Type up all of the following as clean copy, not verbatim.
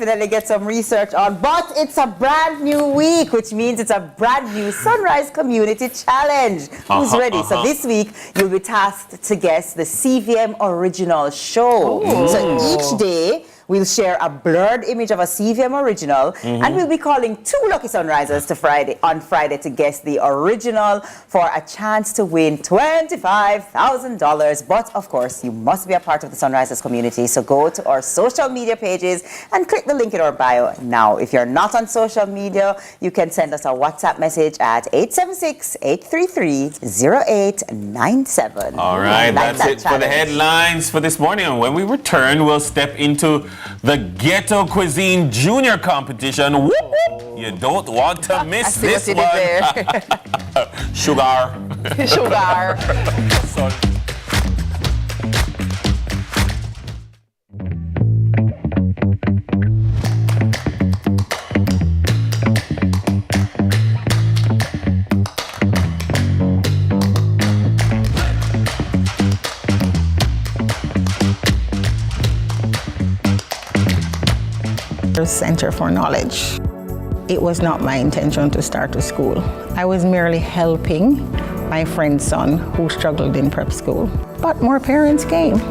definitely get some research on. But it's a brand new week, which means it's a brand new Sunrise Community Challenge. Who's ready? So this week, you'll be tasked to guess the CVM original show. So each day, we'll share a blurred image of a CVM original, and we'll be calling 2 lucky Sunrisers on Friday to guess the original for a chance to win $25,000. But of course, you must be a part of the Sunrisers community, so go to our social media pages and click the link in our bio now. If you're not on social media, you can send us a WhatsApp message at 876-833-0897. All right, that's it for the headlines for this morning. And when we return, we'll step into the Ghetto Cuisine Junior Competition. Whoop, whoop. You don't want to miss this one. Sugar. Sugar. Center for Knowledge. It was not my intention to start a school. I was merely helping my friend's son who struggled in prep school. But more parents came,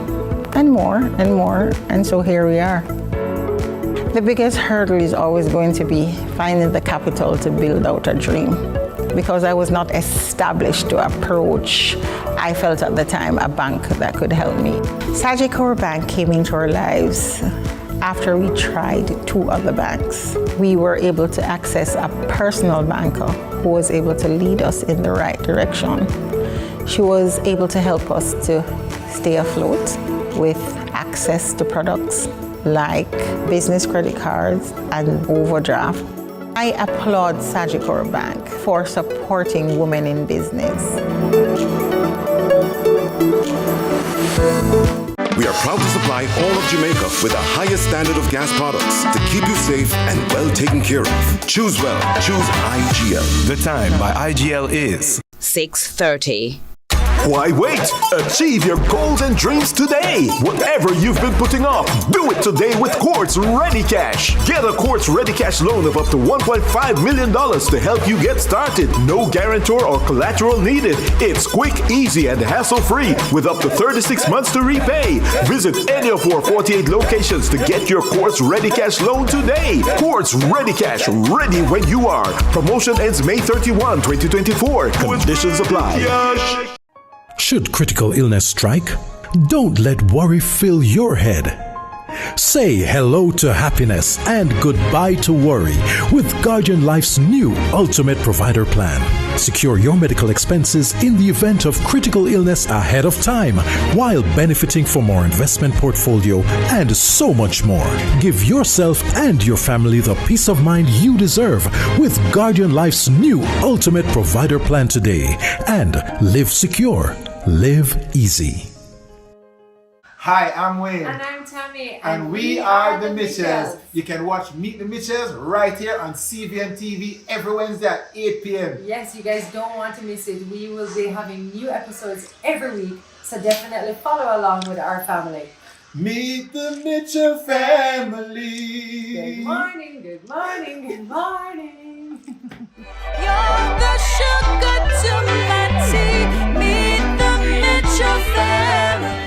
and more, and so here we are. The biggest hurdle is always going to be finding the capital to build out a dream. Because I was not established to approach, I felt at the time, a bank that could help me. Sagicor Bank came into our lives after we tried 2 other banks. We were able to access a personal banker who was able to lead us in the right direction. She was able to help us to stay afloat with access to products like business credit cards and overdraft. I applaud Sagicor Bank for supporting women in business. We are proud to supply all of Jamaica with the highest standard of gas products to keep you safe and well taken care of. Choose well. Choose IGL. The time by IGL is 6:30. Why wait? Achieve your goals and dreams today. Whatever you've been putting off, do it today with Quartz Ready Cash. Get a Quartz Ready Cash loan of up to $1.5 million to help you get started. No guarantor or collateral needed. It's quick, easy, and hassle-free with up to 36 months to repay. Visit any of our 48 locations to get your Quartz Ready Cash loan today. Quartz Ready Cash, ready when you are. Promotion ends May 31, 2024. Conditions apply. Should critical illness strike, don't let worry fill your head. Say hello to happiness and goodbye to worry with Guardian Life's new Ultimate Provider Plan. Secure your medical expenses in the event of critical illness ahead of time while benefiting from our investment portfolio and so much more. Give yourself and your family the peace of mind you deserve with Guardian Life's new Ultimate Provider Plan today and live secure. Live easy. Hi, I'm Wayne. And I'm Tami. And we are the Mitchells. You can watch Meet the Mitchells right here on CVMTV every Wednesday at 8 p.m. Yes, you guys don't want to miss it. We will be having new episodes every week, so definitely follow along with our family. Meet the Mitchell family. Good morning, good morning, good morning. You're the sugar to my tea. Meet the Mitchell family.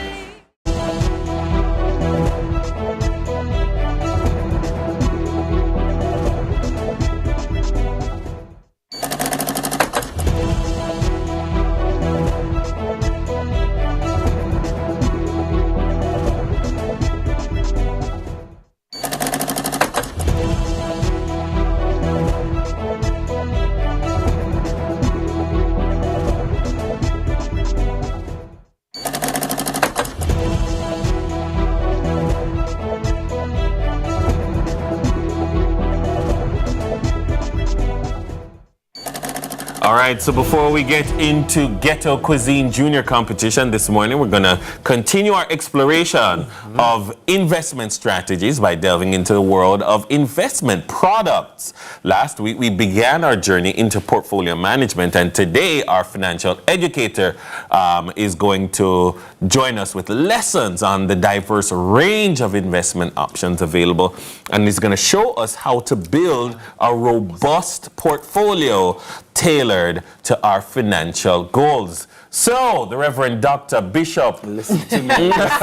All right, so before we get into Ghetto Cuisine Junior competition this morning, we're going to continue our exploration of investment strategies by delving into the world of investment products. Last week, we began our journey into portfolio management, and today, our financial educator is going to join us with lessons on the diverse range of investment options available, and is going to show us how to build a robust portfolio tailored to our financial goals. So, the Reverend Dr. Bishop, listen to me this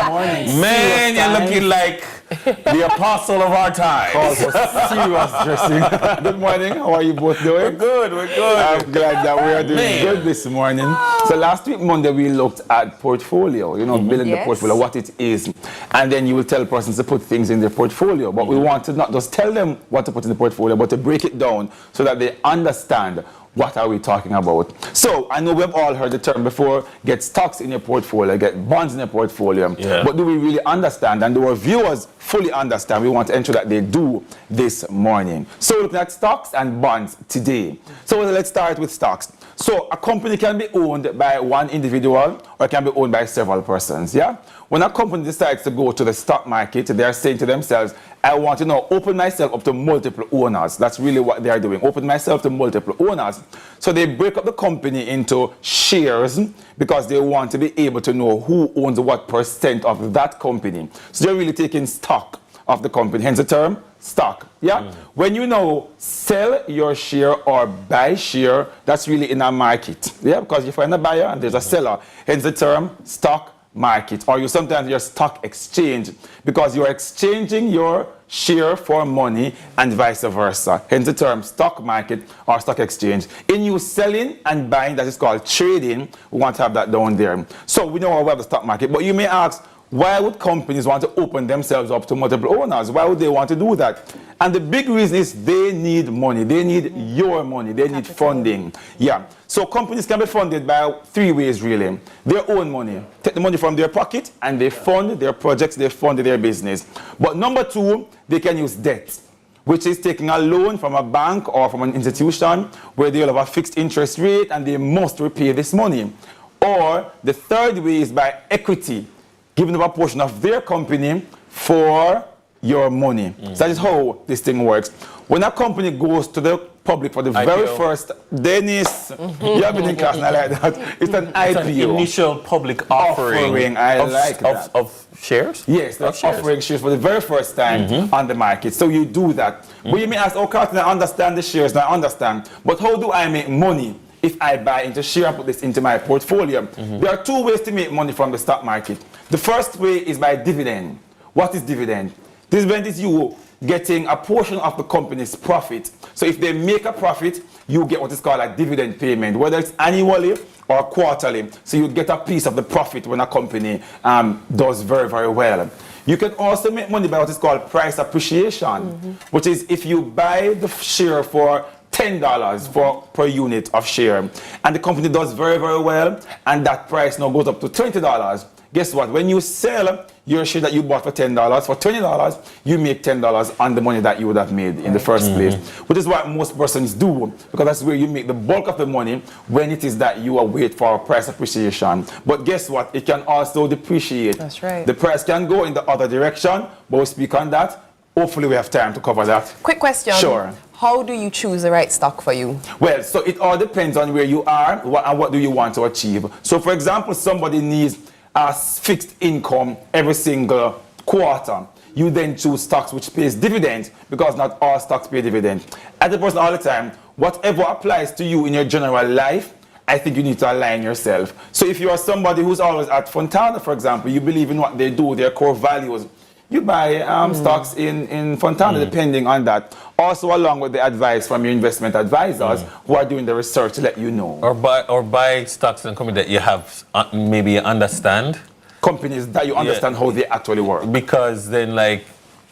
morning. Man, you're looking like the apostle of our time. Call for serious dressing. Good morning. How are you both doing? We're good. We're good. I'm glad that we are doing good this morning. So last week, Monday, we looked at portfolio, building the portfolio, what it is. And then you will tell persons to put things in their portfolio. But we want to not just tell them what to put in the portfolio, but to break it down so that they understand what are we talking about. So I know we've all heard the term before, get stocks in your portfolio, get bonds in your portfolio. Yeah. But do we really understand? And do our viewers fully understand? We want to ensure that they do this morning. So we're looking at stocks and bonds today. So let's start with stocks. So a company can be owned by one individual or it can be owned by several persons, yeah? When a company decides to go to the stock market, they're saying to themselves, I want to now open myself up to multiple owners. That's really what they are doing, open myself to multiple owners. So they break up the company into shares because they want to be able to know who owns what percent of that company. So they're really taking stock of the company, hence the term stock. Yeah? When you now sell your share or buy share, that's really in a market. Yeah, because you find a buyer and there's a seller, hence the term stock market, or you sometimes your stock exchange, because you're exchanging your share for money and vice versa, hence the term stock market or stock exchange. In you selling and buying, that is called trading. We want to have that down there. So we know we have the stock market, but you may ask, why would companies want to open themselves up to multiple owners? Why would they want to do that? And the big reason is they need money. They need your money. They need funding. Yeah. So companies can be funded by three ways, really. Their own money. Take the money from their pocket and they fund their projects, they fund their business. But number two, they can use debt, which is taking a loan from a bank or from an institution where they'll have a fixed interest rate and they must repay this money. Or the third way is by equity, giving up a portion of their company for your money. So that is how this thing works. When a company goes to the public for the very first, Dennis, you have been in class and I like that. It's an IPO. It's an initial public offering of shares? Yes, they're offering shares for the very first time on the market. So you do that. But you may ask, oh, Carlton, I understand the shares, I understand. But how do I make money if I buy into share and put this into my portfolio? There are two ways to make money from the stock market. The first way is by dividend. What is dividend? Dividend is you getting a portion of the company's profit. So if they make a profit, you get what is called a dividend payment, whether it's annually or quarterly. So you get a piece of the profit when a company does very, very well. You can also make money by what is called price appreciation, which is if you buy the share for $10 per unit of share, and the company does very, very well, and that price now goes up to $20. Guess what? When you sell your share that you bought for $10, for $20, you make $10 on the money that you would have made in the first place, which is what most persons do, because that's where you make the bulk of the money when it is that you await for price appreciation. But guess what? It can also depreciate. That's right. The price can go in the other direction, but we'll speak on that. Hopefully we have time to cover that. Quick question. Sure. How do you choose the right stock for you? Well, so it all depends on where you are and what do you want to achieve. So for example, somebody needs a fixed income every single quarter. You then choose stocks which pays dividends, because not all stocks pay dividend. I tell the person all the time, whatever applies to you in your general life, I think you need to align yourself. So if you are somebody who's always at Fontana, for example, you believe in what they do, their core values, you buy stocks in Fontana, depending on that. Also, along with the advice from your investment advisors who are doing the research to let you know. Or buy stocks and companies that you have maybe understand. Companies that you understand how they actually work. Because then, like,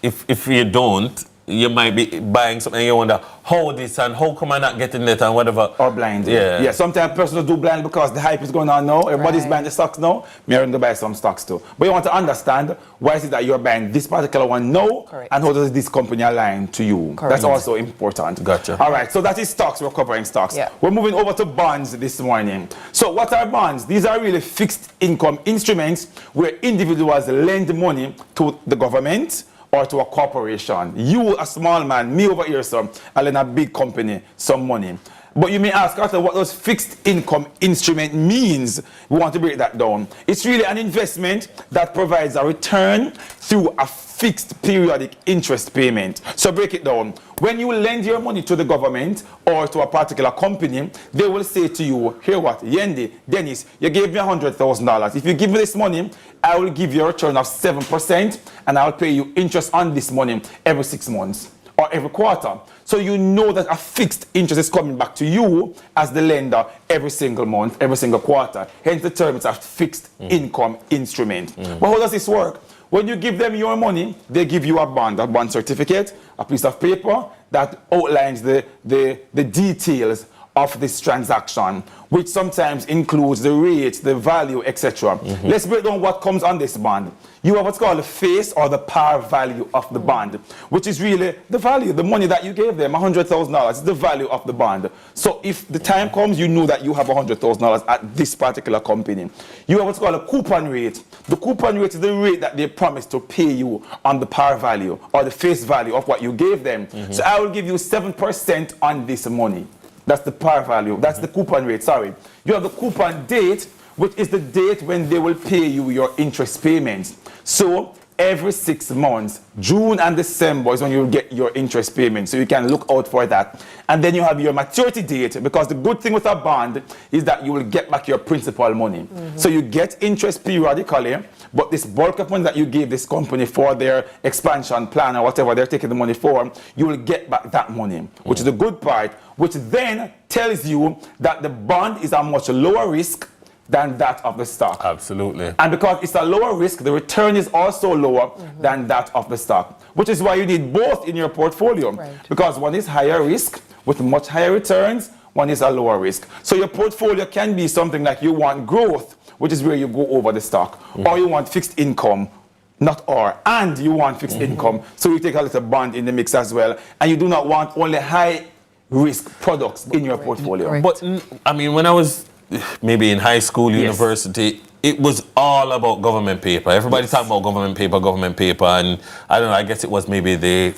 if you don't, you might be buying something and you wonder how this and how come I not getting it and whatever. Or blind. Yeah. Yeah, sometimes persons do blind because the hype is going on now. Everybody's buying the stocks now. Me are going to buy some stocks too. But you want to understand why is it that you're buying this particular one now, and how does this company align to you? Correct. That's also important. Gotcha. All right, so that is stocks. We're covering stocks. Yeah. We're moving over to bonds this morning. So what are bonds? These are really fixed income instruments where individuals lend money to the government or to a corporation. You, a small man, me over here, sir, I lend a big company some money. But you may ask, Arthur, what does fixed income instrument means? We want to break that down. It's really an investment that provides a return through a fixed periodic interest payment. So break it down. When you lend your money to the government or to a particular company, they will say to you, here what, Yendi, Dennis, you gave me $100,000. If you give me this money, I will give you a return of 7% and I'll pay you interest on this money every 6 months or every quarter. So you know that a fixed interest is coming back to you as the lender every single month, every single quarter. Hence the term, it's a fixed income instrument. But how does this work? When you give them your money, they give you a bond certificate, a piece of paper that outlines the details of this transaction, which sometimes includes the rate, the value, etc. Let's break down what comes on this bond. You have what's called the face or the par value of the bond, which is really the value, the money that you gave them, $100,000, is the value of the bond. So if the time comes, you know that you have $100,000 at this particular company. You have what's called a coupon rate. The coupon rate is the rate that they promise to pay you on the par value or the face value of what you gave them. So I will give you 7% on this money. That's the par value. That's the coupon rate, sorry. You have the coupon date, which is the date when they will pay you your interest payments. So every 6 months, June and December is when you will get your interest payment. So you can look out for that. And then you have your maturity date, because the good thing with a bond is that you will get back your principal money. So you get interest periodically, but this bulk of money that you gave this company for their expansion plan or whatever they're taking the money for, you will get back that money, which is the good part, which then tells you that the bond is a much lower risk than that of the stock. Absolutely. And because it's a lower risk, the return is also lower than that of the stock, which is why you need both in your portfolio. Because one is higher risk with much higher returns, one is a lower risk. So your portfolio can be something like you want growth, which is where you go over the stock, or you want fixed income, and you want fixed income, so you take a little bond in the mix as well, and you do not want only high risk products in your portfolio. But I mean, when I was maybe in high school, university, it was all about government paper. Everybody talking about government paper, and I don't know, I guess it was maybe the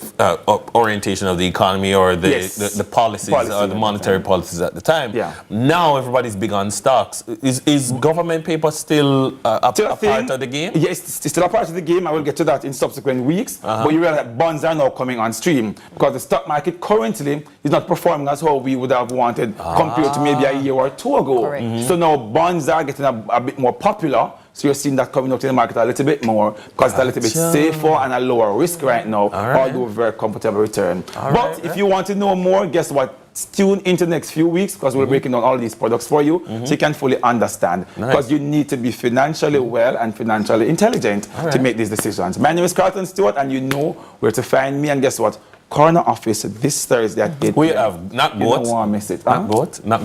orientation of the economy or the policies or the monetary policies at the time. Now everybody's big on stocks. Is government paper still a part of the game? Yes, it's still a part of the game. I will get to that in subsequent weeks. But you realize that bonds are now coming on stream because the stock market currently is not performing as how we would have wanted compared to maybe a year or two ago. So now bonds are getting a bit more popular, so you're seeing that coming out in the market a little bit more because it's a little bit safer and a lower risk right now, although a very comfortable return. But if you want to know more, guess what? Tune into the next few weeks because we're breaking down all these products for you so you can fully understand. Because you need to be financially well and financially intelligent to make these decisions. My name is Carlton Stewart, and you know where to find me. And guess what? Corner office this Thursday at 8 We have not goat. You don't want to miss it. Not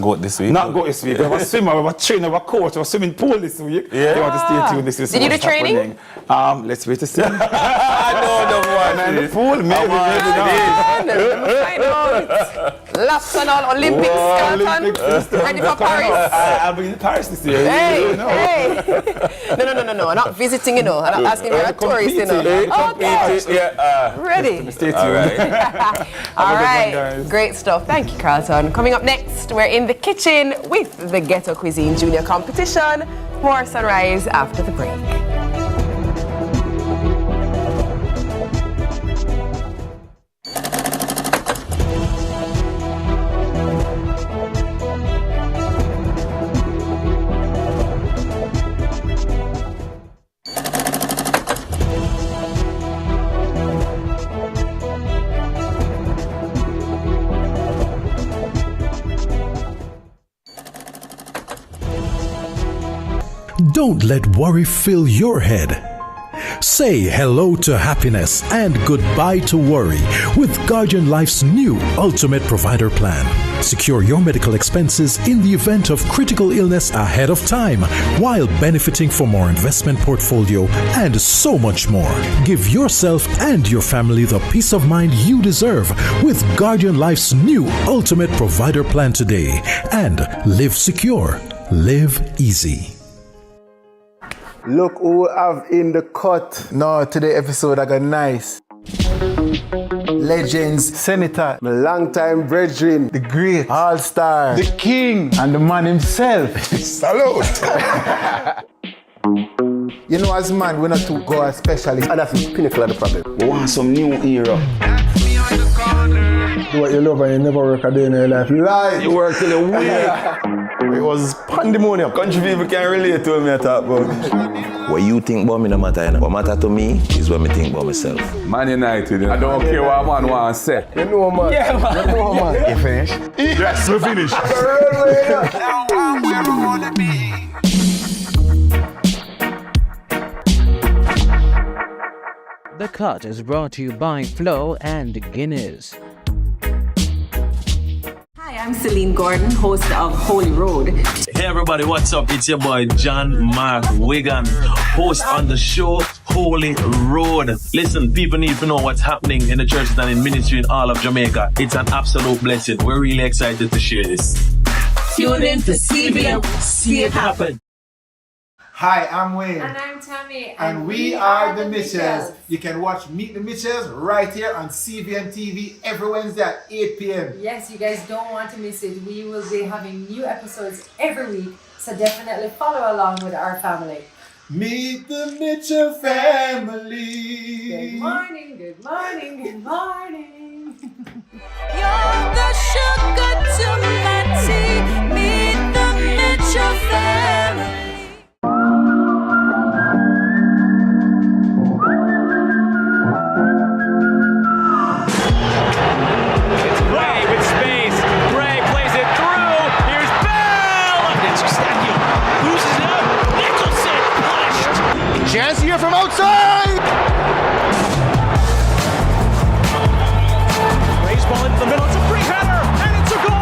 goat this week. Not goat this week. We have a swimmer, we have a trainer, we have a coach, we have a swimming pool this week. You want to stay tuned this week. Did you do training? Let's wait to see. I know the one. In the pool, maybe not. I know. Laps and all, Olympics, Carlton. Ready for Paris? I'll be in Paris this year. No. I'm not visiting, I'm not asking for a tourist, Okay. Ready. Stay tuned. All right, great stuff. Thank you, Carlton. Coming up next, we're in the kitchen with the Ghetto Cuisine Junior Competition. More Sunrise after the break. Don't let worry fill your head. Say hello to happiness and goodbye to worry with Guardian Life's new Ultimate Provider Plan. Secure your medical expenses in the event of critical illness ahead of time while benefiting from our investment portfolio and so much more. Give yourself and your family the peace of mind you deserve with Guardian Life's new Ultimate Provider Plan today. And live secure, live easy. Look who we have in the cut. No, today episode I got nice. Legends, Senator, my longtime brethren, the great all-star, the king, and the man himself. Salute! You know, as man, we're not to go as specialists, and that's the pinnacle of the problem. We want some new era. Do what you love and you never work a day in your life. Lie! You work till you win. It was pandemonium. Country people can relate to me I talk about. What you think about me no matter, you know. What matter to me is what me think about myself. Man United, you know. I don't care what man want to say. You know, man. Yeah, man. You know, man. You finished? Yes, we finished. The Cut is brought to you by Flo and Guinness. Hi, I'm Celine Gordon, host of Holy Road. Hey everybody, what's up? It's your boy John Mark Wigan, host on the show Holy Road. Listen, people need to know what's happening in the churches and in ministry in all of Jamaica. It's an absolute blessing. We're really excited to share this. Tune in to CVM, see it happen. Hi, I'm Wayne. And I'm Tami. And we are the Mitchells. You can watch Meet the Mitchells right here on CVMTV every Wednesday at 8 p.m. Yes, you guys don't want to miss it. We will be having new episodes every week, so definitely follow along with our family. Meet the Mitchell family. Good morning, good morning, good morning. You're the sugar to my tea. Meet the Mitchell family. Chance here from outside! Raised ball into the middle, it's a free header, and it's a goal!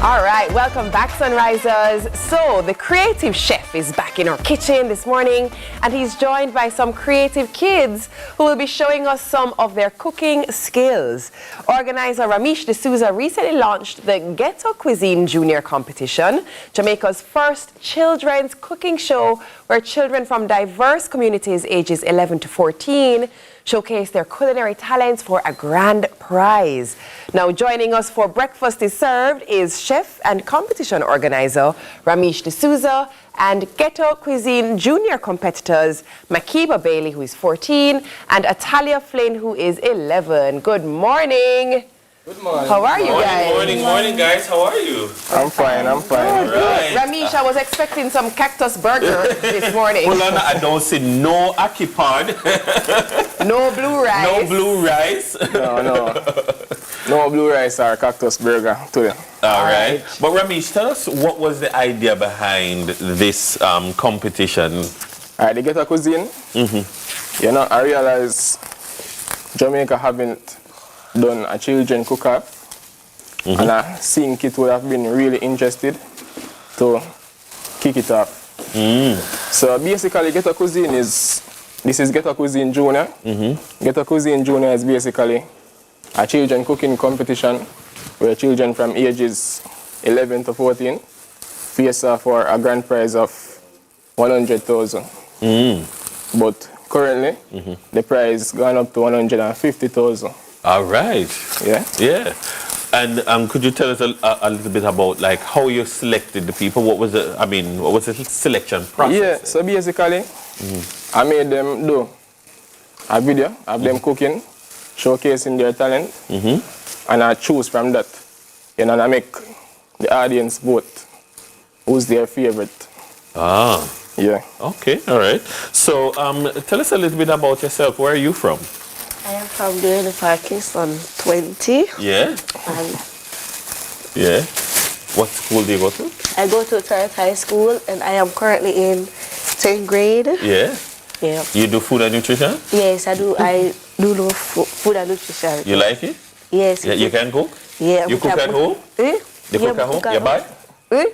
All right, welcome back, Sunrisers. So, the creative chef is back in our kitchen this morning, and he's joined by some creative kids who will be showing us some of their cooking skills. Organizer Ramesh D'Souza recently launched the Ghetto Cuisine Junior Competition, Jamaica's first children's cooking show where children from diverse communities ages 11 to 14 showcase their culinary talents for a grand prize. Now joining us for Breakfast is Served is chef and competition organizer Ramesh D'Souza and Ghetto Cuisine Junior competitors Makiba Bailey, who is 14, and Atalia Flynn, who is 11. Good morning. Good morning. How are you guys? Morning, guys. How are you? I'm fine. Good. Ramesh, I was expecting some cactus burger this morning. Hold on, I don't see no ackee pod. No blue rice. No blue rice. No blue rice or cactus burger today. All right. But Ramesh, tell us what was the idea behind this competition? All right, the Ghetto Cuisine. Mm-hmm. You know, I realize Jamaica haven't done a children cook-up, and I think it would have been really interested to kick it off. So basically, Ghetto Cuisine is Ghetto Cuisine Junior. Ghetto Cuisine Junior is basically a children cooking competition where children from ages 11 to 14 face off for a grand prize of 100,000. But currently, the prize gone up to 150,000. All right. Yeah. Yeah. And could you tell us a little bit about how you selected the people? What was the selection process? Yeah. So basically, I made them do a video of them cooking, showcasing their talent, and I choose from that. And I make the audience vote who's their favorite. Ah. Yeah. Okay, all right. So tell us a little bit about yourself. Where are you from? I am from the Kingston 20. Yeah. And yeah. What school do you go to? I go to Turret High School and I am currently in 10th grade. Yeah. Yeah. You do food and nutrition? Yes, I do. I do know food and nutrition. You like it? Yes. Yeah, you can cook? Yeah. You cook at home? Eh? You cook at home? You bad?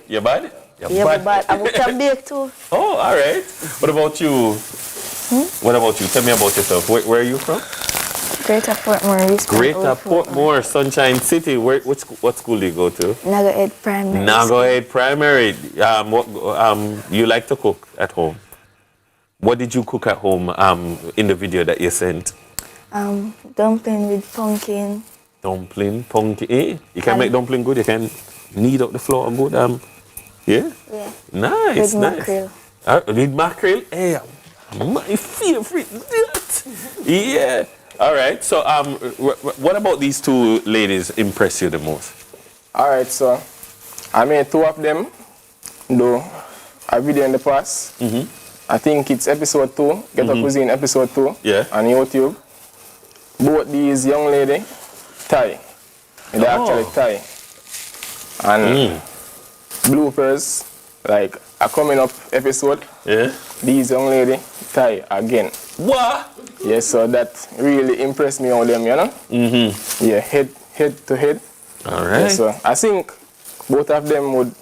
You bad? Yeah, but I can bake too. Oh, all right. What about you? What about you? Tell me about yourself. Where are you from? Greater Portmore. Greater Portmore, Sunshine City. What school do you go to? Nago Ed Primary. Nago Ed Primary. You like to cook at home? What did you cook at home in the video that you sent? Dumpling with pumpkin. Dumpling, pumpkin. Eh? You can make dumpling good. You can knead up the flour good. Yeah? Yeah. Nice, with nice. Mackerel. With mackerel? Hey, my favorite. Yeah. All right. So, what about these two ladies impress you the most? All right, so I made two of them do a video in the past. I think it's episode 2, Ghetto Cuisine episode 2 on YouTube. Both these young lady, Thai. They actually Thai. And bloopers, like a coming up episode. Yeah. These young lady, Thai again. What? Yes, so that really impressed me on them, you know? Yeah, head to head. All right. Yeah, so I think both of them would,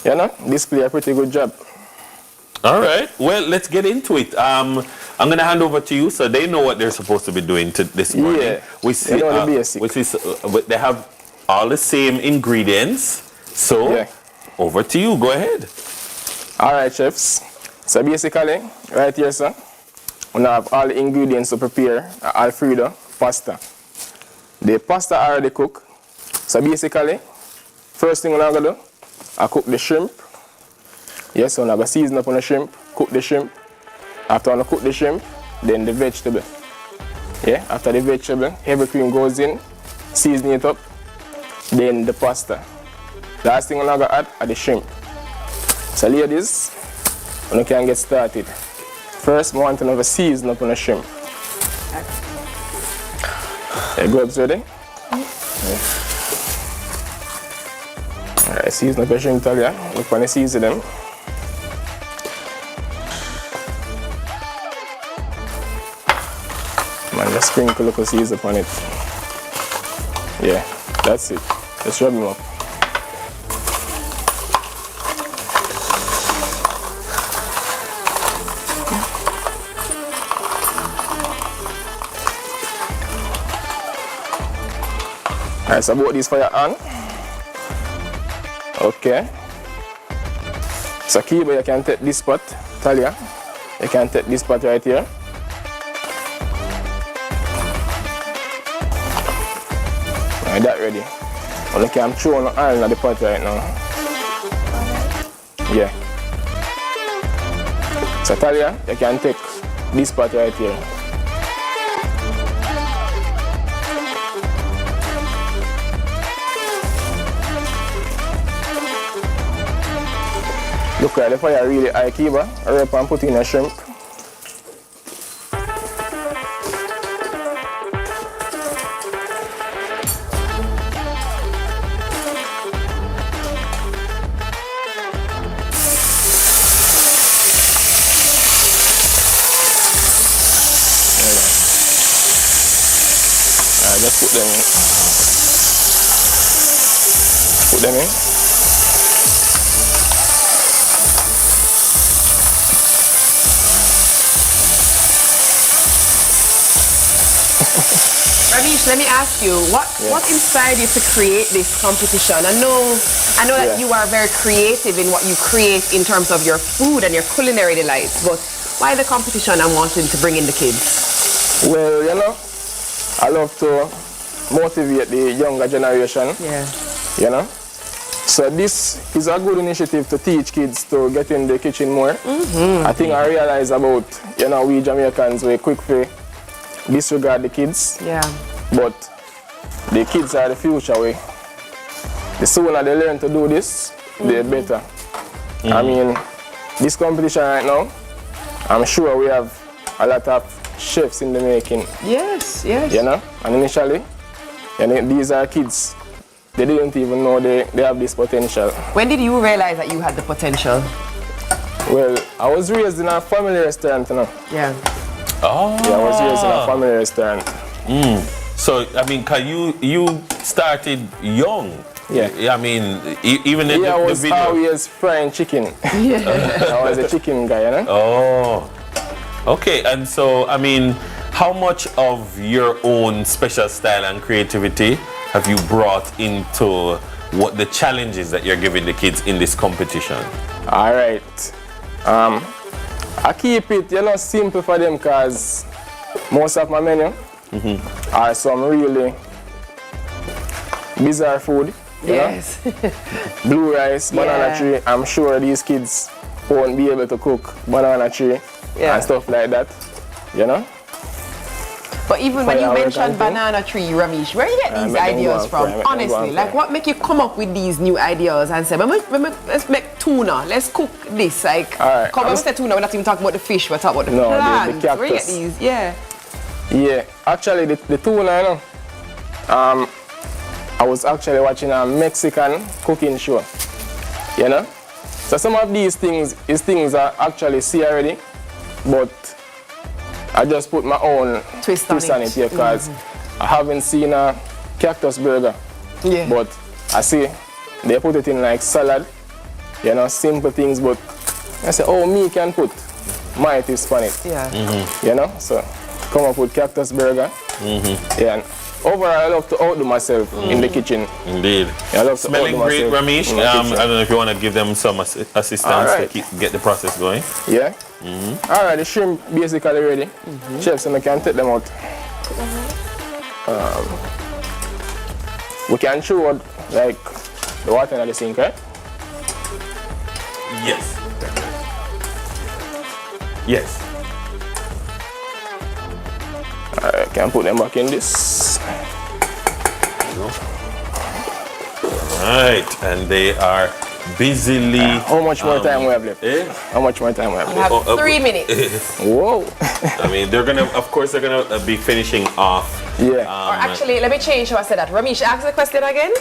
you know, display a pretty good job. All right. Well, let's get into it. I'm going to hand over to you so they know what they're supposed to be doing this morning. Yeah. We see, the basic. They have all the same ingredients. So, over to you. Go ahead. All right, chefs. So basically, right here, sir, we have all the ingredients to prepare Alfredo pasta. The pasta already cooked. So basically, first thing I'm going to do, I cook the shrimp. Yes, so I'm going to season up on the shrimp, cook the shrimp. After I cook the shrimp, then the vegetable. Yeah, after the vegetable, heavy cream goes in, season it up, then the pasta. Last thing I'm going to add are the shrimp. So ladies, when you can get started, first I want to have a season up on the shrimp. The grubs ready? Alright, season up the shrimp, Talia. Look when you season them. Man, just sprinkle a little season upon it. Yeah, that's it. Just rub them up. Alright, so about this for your hand. Okay. So Kiba, you can take this spot, Talia. You can take this spot right here. Alright, that ready. Okay, I'm throwing the iron at the pot right now. Yeah. So Talia, you can take this spot right here. Look at the fire really high, Kiba. Hurry up and put in a shrimp. Just put them in. Put them in. Ramesh, let me ask you, what inspired you to create this competition? I know that you are very creative in what you create in terms of your food and your culinary delights, but why the competition and wanting to bring in the kids? Well, you know, I love to motivate the younger generation. Yeah. You know? So this is a good initiative to teach kids to get in the kitchen more. I think I realize about, we Jamaicans, we're quick to disregard the kids. Yeah. But the kids are the future. The sooner they learn to do this, the better. I mean, this competition right now, I'm sure we have a lot of chefs in the making. Yes. And initially, these are kids. They didn't even know they have this potential. When did you realize that you had the potential? Well, I was raised in a family restaurant, Yeah. Oh. Yeah, I was raised in a family restaurant. So, I mean, cause you started young. Yeah. I mean, even in I the was video. always frying chicken. I was a chicken guy, Oh. Okay, and so, I mean, how much of your own special style and creativity have you brought into what the challenges that you're giving the kids in this competition? All right. I keep it, simple for them because most of my menu are some really bizarre food. Yes. Blue rice, banana tree. I'm sure these kids won't be able to cook banana tree and stuff like that. But even when you mentioned banana tree, Ramesh, where you get these ideas from? Honestly, like what make you come up with these new ideas and say, let's make tuna, let's cook this. Like, come on, say tuna, we're not even talking about the fish, we're talking about the plants. The where you get these? Yeah, actually the tuna, I was actually watching a Mexican cooking show, So some of these things I actually see already, but I just put my own twist on it here because I haven't seen a cactus burger. Yeah. But I see they put it in like salad, simple things, but I say, oh, me can put my twist on it. Yeah. So come up with cactus burger. Yeah. And overall, I love to outdo myself in the kitchen. Indeed. Yeah, I love to Smelling outdo great, myself Ramesh. in the kitchen. I don't know if you want to give them some assistance to get the process going. Yeah. All right, the shrimp basically ready. Chefs, and I can take them out. We can show like the water in the sink, right? Yes. Yes. I can put them back in this. Right, and they are busily. How much more time we have left? How much more time we have left? You have 3 minutes. Whoa. I mean, they're gonna be finishing off. Yeah. Or actually, let me change how I said that. Ramesh, ask the question again.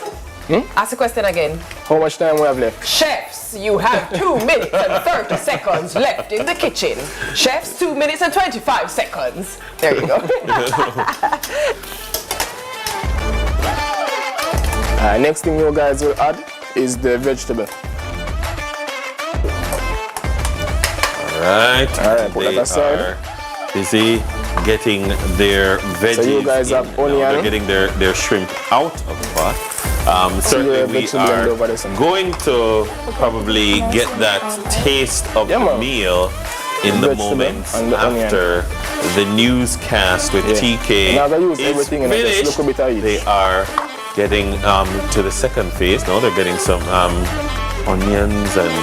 Ask the question again. How much time we have left? Chefs, you have 2 minutes and 30 seconds left in the kitchen. Chefs, 2 minutes and 25 seconds. There you go. Next thing you guys will add is the vegetable. Alright, put they that aside. are busy getting their veggies. So you guys have onion. They're getting their shrimp out of the pot. Certainly we are going to probably get that taste of the meal in the moment after the newscast with TK Now they use is everything in it. finished. Just look a bit of each. They are getting to the second phase. Now they're getting some onions and.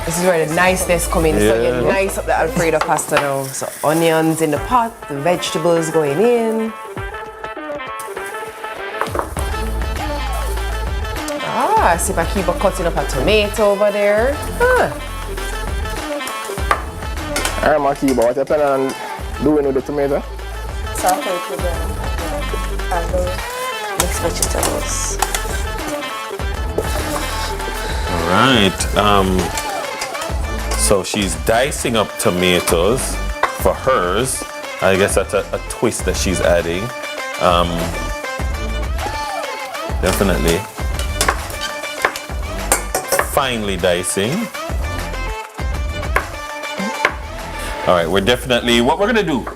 This is where the niceness come in. So you nice up the Alfredo pasta now. So onions in the pot, the vegetables going in. See if I keep on cutting up a tomato over there. Alright, Makiba, what you plan on doing with the tomato? Saute with and the mixed vegetables. Alright. So she's dicing up tomatoes for hers. I guess that's a twist that she's adding. Definitely. Finely dicing. All right, what we're gonna do,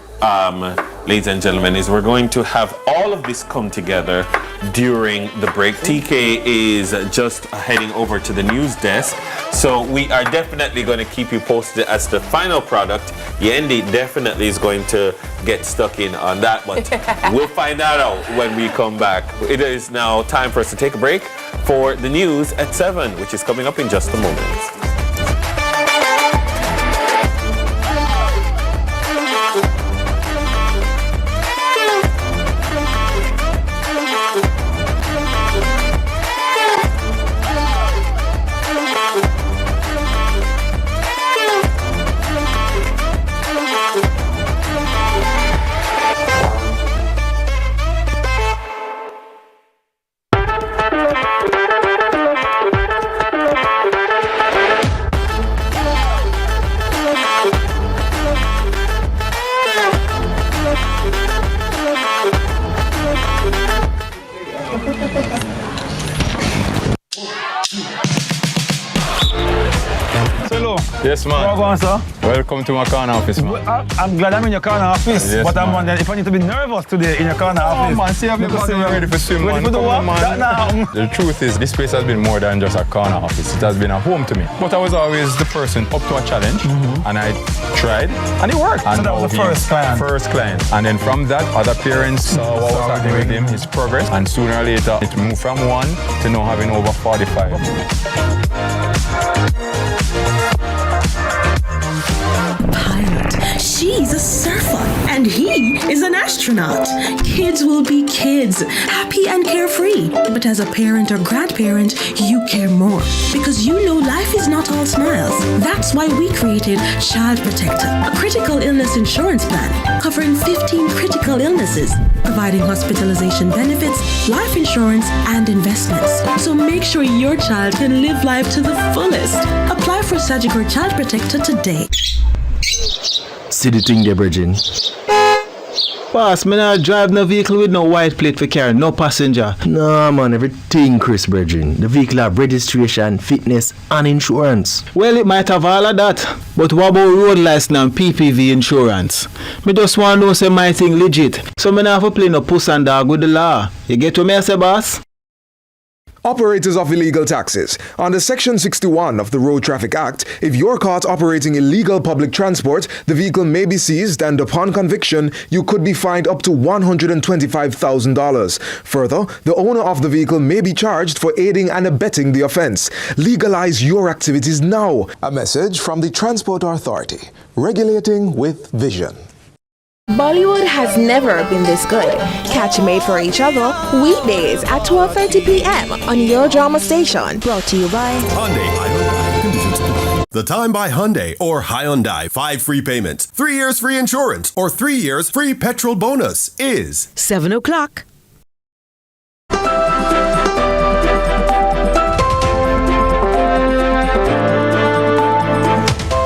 ladies and gentlemen, is we're going to have all of this come together during the break. TK is just heading over to the news desk, so we are definitely going to keep you posted as the final product. Yendi definitely is going to get stuck in on that, but we'll find that out when we come back. It is now time for us to take a break. for the news at 7, which is coming up in just a moment. Yes, man. How are you, sir? Welcome to my corner office, man. I'm glad I'm in your corner office, Yes, but I'm man. wondering if I need to be nervous today in your corner office. Man, see, I've been ready for swim, Ready man. for the Come what? on, man. That now. The truth is, this place has been more than just a corner office. It has been a home to me. But I was always the person up to a challenge, and I tried, and it worked. And So that was the first client? First client. And then from that, other parents saw what was happening with him, his progress, and sooner or later, it moved from 1 to now having over 45. Pilot. She's a surfer, and he is an astronaut. Kids will be kids, happy and carefree. But as a parent or grandparent, you care more because you know life is not all smiles. That's why we created Child Protector, a critical illness insurance plan covering 15 critical illnesses, providing hospitalization benefits, life insurance, and investments. So make sure your child can live life to the fullest. Apply for Sagicor Child Protector today. See the thing there, Bridging. Boss, me not drive no vehicle with no white plate for carry, no passenger. Nah, man, everything Chris Bridging. The vehicle have registration, fitness, and insurance. Well, it might have all of that. But what about road license and PPV insurance? Me just want to know say my thing legit. So me not have to play no puss and dog with the law. You get what me say, boss? Operators of illegal taxis. Under Section 61 of the Road Traffic Act, if you're caught operating illegal public transport, the vehicle may be seized and upon conviction, you could be fined up to $125,000. Further, the owner of the vehicle may be charged for aiding and abetting the offense. Legalize your activities now. A message from the Transport Authority. Regulating with vision. Bollywood has never been this good. Catch Made for Each Other weekdays at 12:30 p.m. on your drama station. Brought to you by Hyundai. Conditions apply. The time by Hyundai or Hyundai 5 free payments, 3 years free insurance, or 3 years free petrol bonus is 7 o'clock.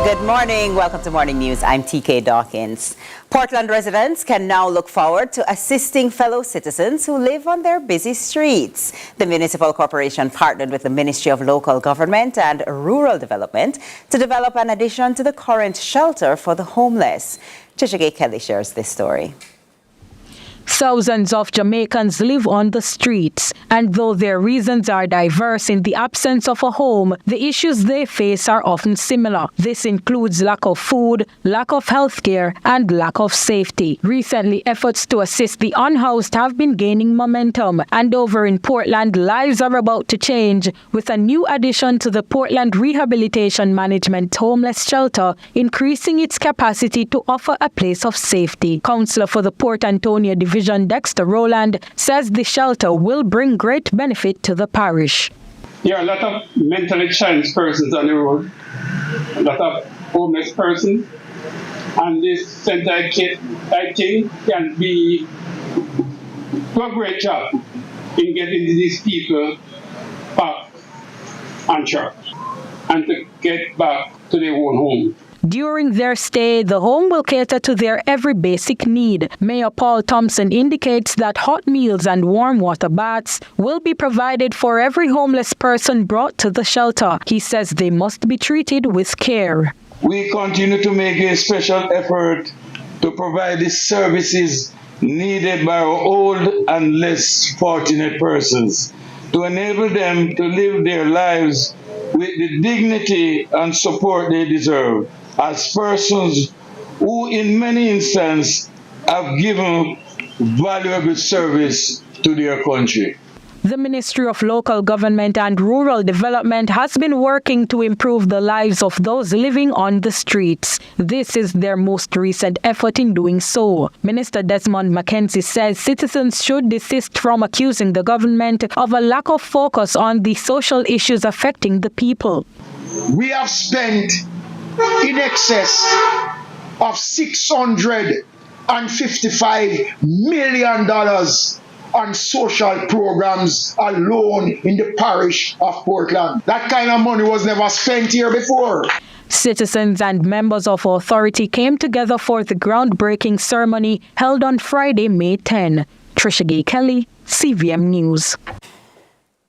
Good morning. Welcome to Morning News. I'm TK Dawkins. Portland residents can now look forward to assisting fellow citizens who live on their busy streets. The municipal corporation partnered with the Ministry of Local Government and Rural Development to develop an addition to the current shelter for the homeless. Trisha Kelly shares this story. Thousands of Jamaicans live on the streets, and though their reasons are diverse in the absence of a home, the issues they face are often similar. This includes lack of food, lack of health care, and lack of safety. Recently, efforts to assist the unhoused have been gaining momentum, and over in Portland, lives are about to change with a new addition to the Portland Rehabilitation Management Homeless Shelter, increasing its capacity to offer a place of safety. Councillor for the Port Antonio Division Dexter Rowland says the shelter will bring great benefit to the parish. There are a lot of mentally challenged persons on the road, a lot of homeless persons, and this center, I think, can be do a great job in getting these people back on track and to get back to their own home. During their stay, the home will cater to their every basic need. Mayor Paul Thompson indicates that hot meals and warm water baths will be provided for every homeless person brought to the shelter. He says they must be treated with care. We continue to make a special effort to provide the services needed by our old and less fortunate persons to enable them to live their lives with the dignity and support they deserve as persons who in many instances have given valuable service to their country. The Ministry of Local Government and Rural Development has been working to improve the lives of those living on the streets. This is their most recent effort in doing so. Minister Desmond McKenzie says citizens should desist from accusing the government of a lack of focus on the social issues affecting the people. We have spent in excess of $655 million on social programs alone in the parish of Portland. That kind of money was never spent here before. Citizens and members of authority came together for the groundbreaking ceremony held on Friday, May 10. Trisha Gay Kelly, CVM News.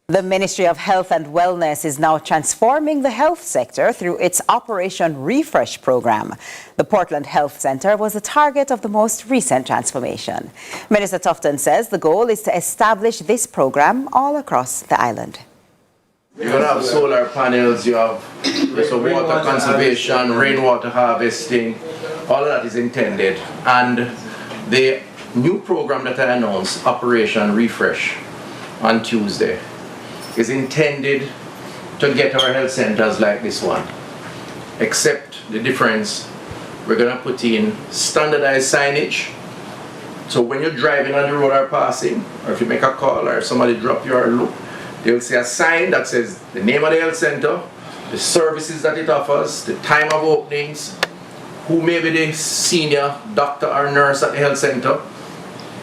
The Ministry of Health and Wellness is now transforming the health sector through its Operation Refresh program. The Portland Health Center was the target of the most recent transformation. Minister Tufton says the goal is to establish this program all across the island. You're going to have solar panels, you have water conservation, rainwater harvesting, all of that is intended. And the new program that I announced, Operation Refresh, on Tuesday, is intended to get our health centers like this one. Except the difference, we're going to put in standardized signage. So when you're driving on the road or passing, or if you make a call or somebody drop you or look, they'll see a sign that says the name of the health center, the services that it offers, the time of openings, who may be the senior doctor or nurse at the health center,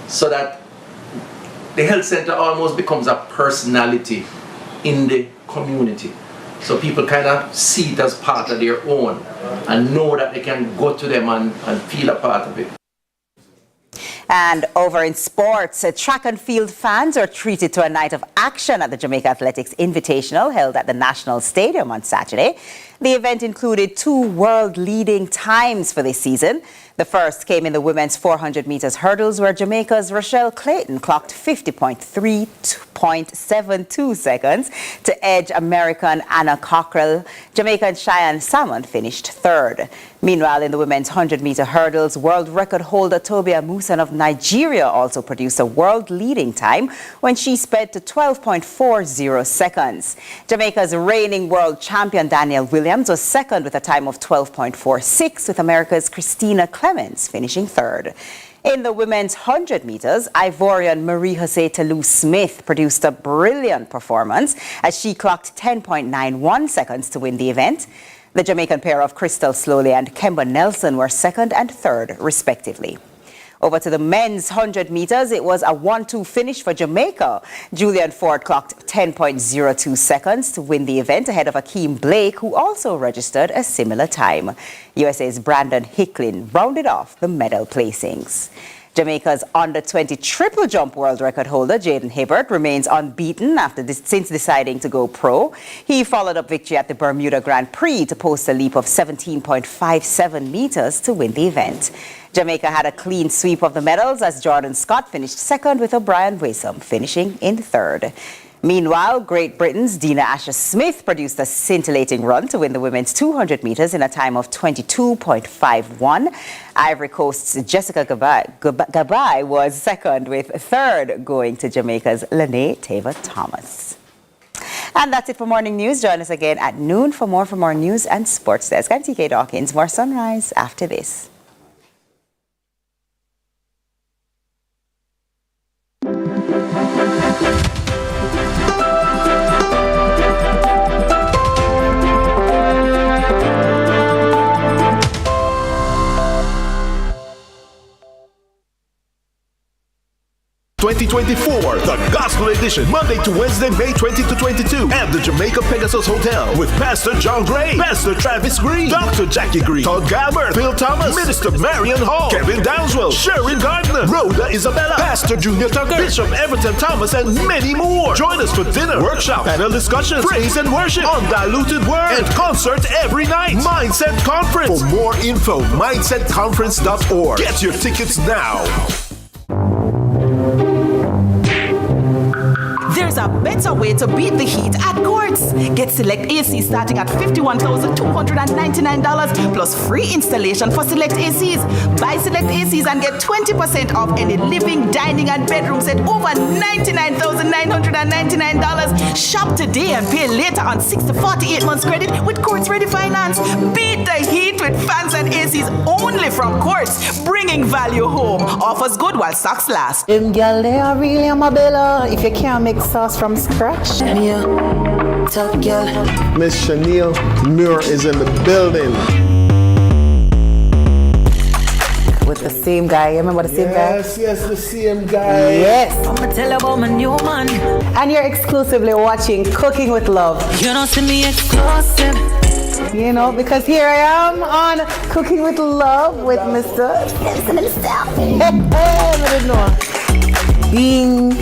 so that the health center almost becomes a personality in the community. So people kind of see it as part of their own and know that they can go to them and feel a part of it. And over in sports, track and field fans are treated to a night of action at the Jamaica Athletics Invitational held at the National Stadium on Saturday. The event included 2 world-leading times for this season. The first came in the women's 400 meters hurdles, where Jamaica's Rochelle Clayton clocked 50.72 seconds to edge American Anna Cockrell. Jamaican Cheyenne Salmon finished 3rd. Meanwhile, in the women's 100-meter hurdles, world record holder Tobia Musan of Nigeria also produced a world-leading time when she sped to 12.40 seconds. Jamaica's reigning world champion Danielle Williams was 2nd with a time of 12.46, with America's Christina Clemens finishing 3rd. In the women's 100 meters, Ivorian Marie-José Toulouse-Smith produced a brilliant performance as she clocked 10.91 seconds to win the event. The Jamaican pair of Crystal Slowly and Kemba Nelson were 2nd and 3rd, respectively. Over to the men's 100 meters, it was a 1-2 finish for Jamaica. Julian Ford clocked 10.02 seconds to win the event ahead of Akeem Blake, who also registered a similar time. USA's Brandon Hicklin rounded off the medal placings. Jamaica's under-20 triple jump world record holder Jaden Hibbert remains unbeaten since deciding to go pro. He followed up victory at the Bermuda Grand Prix to post a leap of 17.57 meters to win the event. Jamaica had a clean sweep of the medals as Jordan Scott finished 2nd, with O'Brien Wasom finishing in 3rd. Meanwhile, Great Britain's Dina Asher-Smith produced a scintillating run to win the women's 200 meters in a time of 22.51. Ivory Coast's Jessica Gabai was 2nd, with 3rd going to Jamaica's Lene Teva-Thomas. And that's it for Morning News. Join us again at noon for more news and sports desk. I'm TK Dawkins. More Sunrise after this. The Gospel Edition, Monday to Wednesday, May 20 to 22, at the Jamaica Pegasus Hotel with Pastor John Gray, Pastor Travis Green, Dr. Jackie Green, Todd Galbert, Phil Thomas, Minister Marion Hall, Kevin Downswell, Sherry Gardner, Rhoda Isabella, Pastor Junior Tucker, Bishop Everton Thomas, and many more. Join us for dinner, workshop, panel discussions, praise and worship, undiluted word, and concert every night. Mindset Conference. For more info, mindsetconference.org. Get your tickets now. There's a finds a way to beat the heat at Quartz. Get select AC starting at $51,299 plus free installation for select ACs. Buy select ACs and get 20% off any living, dining, and bedroom set over $99,999. Shop today and pay later on 6 to 48 months credit with Quartz Ready Finance. Beat the heat with fans and ACs only from Quartz, bringing value home. Offers good while stocks last. Them girl, they are really a bella. If you can't make sauce from scratch. Yeah, top girl. Miss Chanel Muir is in the building. With the same guy. You remember the same guy? Yes, the same guy. Yes. I'ma tell you about my new man. And you're exclusively watching Cooking with Love. You don't see me exclusive. You know, because here I am on Cooking with Love with Mr. Simpson himself. I didn't know. Being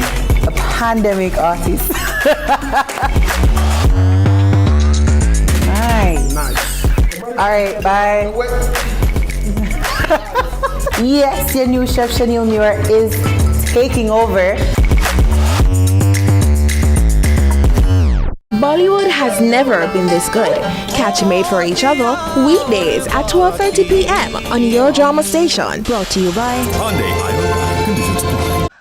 a pandemic artist. Nice. All right, bye. Yes, your new chef Chanel Muir is taking over. Bollywood has never been this good. Catch Made for Each Other weekdays at 12:30 p.m. on your drama station. Brought to you by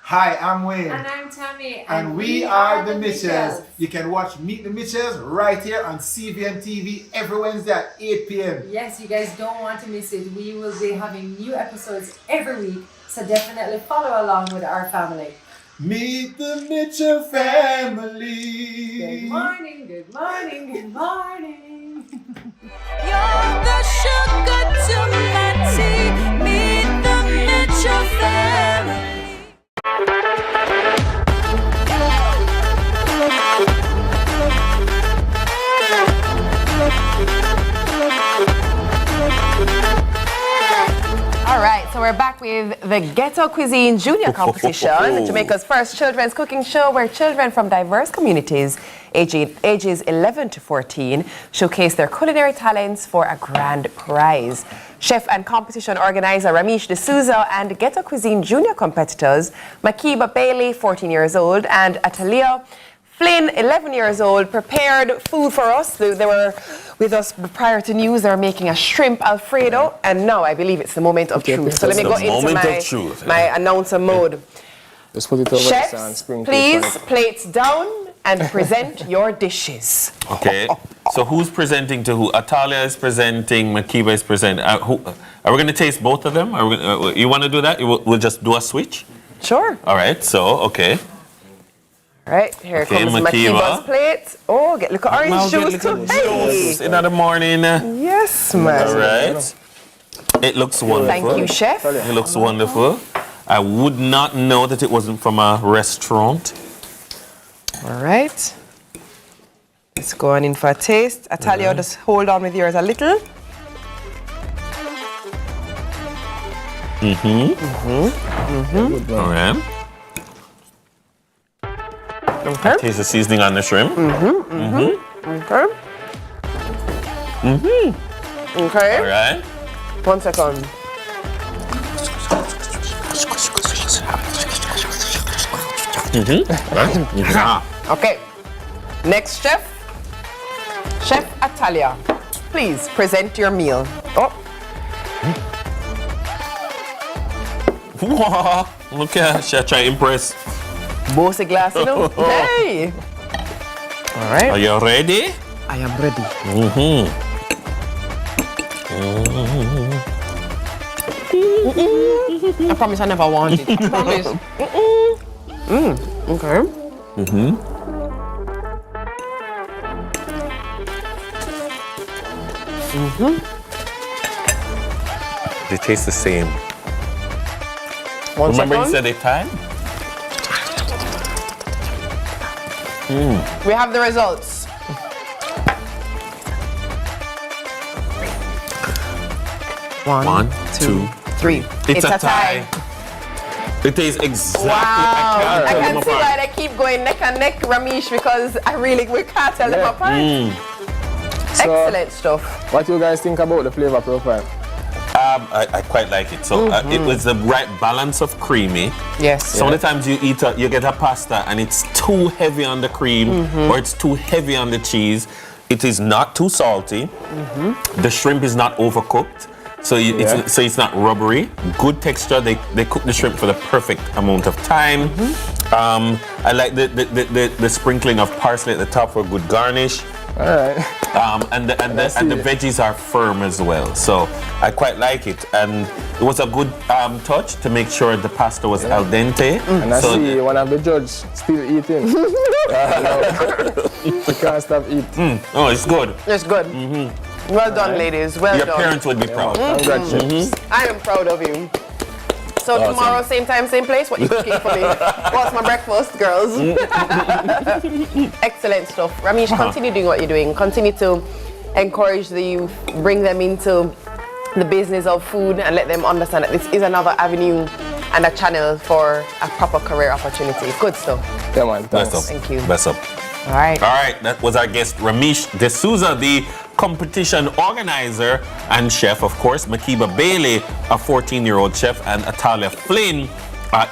Hi, I'm Wayne. And I'm Tami. And we are the Mitchells. You can watch Meet the Mitchells right here on CVMTV every Wednesday at 8 p.m. Yes, you guys don't want to miss it. We will be having new episodes every week, so definitely follow along with our family. Meet the Mitchell family. Good morning, good morning, good morning. You're the sugar to my tea. Meet the Mitchell family. All right, so we're back with the Ghetto Cuisine Junior Competition, Jamaica's first children's cooking show where children from diverse communities, ages 11 to 14, showcase their culinary talents for a grand prize. Chef and competition organizer Ramesh D'Souza and Ghetto Cuisine Junior competitors Makiba Bailey, 14 years old, and Atalia Flynn, 11 years old, prepared food for us. They were with us prior to news. They were making a shrimp Alfredo, and now I believe it's the moment of truth. So let me go into my announcer mode. Just put it over Chefs, the sun, sprinkle please, it. plates down and present your dishes. Okay. So who's presenting to who? Atalia is presenting, Makiba is presenting. Are we going to taste both of them? Are we you want to do that? We'll just do a switch? Sure. All right, so, okay. All right, here comes Makiba's plate. Oh, look at orange juice too. Hey. In the morning. Yes, man. All right. It looks wonderful. Thank you, chef. It looks wonderful. I would not know that it wasn't from a restaurant. All right. Let's go on in for a taste. Atalia, just hold on with yours a little. All right. Okay. Taste the seasoning on the shrimp. Okay. Okay. All right. 1 second. Okay. Next, chef. Chef Atalia, please present your meal. Oh. Wow. Look at her. Try to impress. Bossy glass, you know. Hey. All right. Are you ready? I am ready. I promise I never want it. I promise. Okay. They taste the same. Remember you said the time? We have the results. One, two, three. It's a tie. It tastes exactly. Wow. I can them see apart. why they keep going neck and neck, Ramesh, because we can't tell them apart. So, Excellent stuff. What do you guys think about the flavor profile? I quite like it. So it was the right balance of creamy. Yes. Some of the times you get a pasta and it's too heavy on the cream or it's too heavy on the cheese. It is not too salty. The shrimp is not overcooked. So it's not rubbery. Good texture. They cook the shrimp for the perfect amount of time. I like the sprinkling of parsley at the top for a good garnish. All right. And the veggies are firm as well. So I quite like it. And it was a good touch to make sure the pasta was al dente. And I see one of the judges still eating. You can't stop eating. Oh, it's good. It's good. Well done, ladies. Well Your done. parents would be proud. Congratulations. I am proud of you. So tomorrow, same time, same place. What you cooking for me? What's my breakfast, girls? Excellent stuff. Ramesh, continue doing what you're doing. Continue to encourage the youth, bring them into the business of food and let them understand that this is another avenue and a channel for a proper career opportunity. Good stuff. Come on, Best up. Thank you. Best up. All right. That was our guest, Ramesh D'Souza, the competition organizer and chef. Of course, Makiba Bailey, a 14-year-old chef, and Atalia Flynn,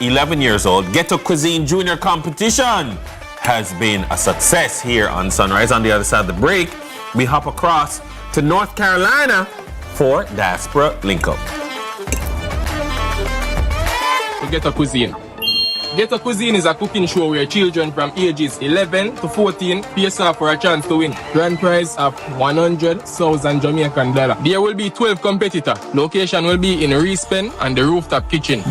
11 years old. Ghetto Cuisine Junior Competition has been a success here on Sunrise. On the other side of the break, we hop across to North Carolina for Diaspora Linkup. Ghetto Cuisine. Ghetto Cuisine is a cooking show where children from ages 11 to 14 face off for a chance to win. Grand prize of 100,000 Jamaican dollars. There will be 12 competitors. Location will be in Respen and the rooftop kitchen.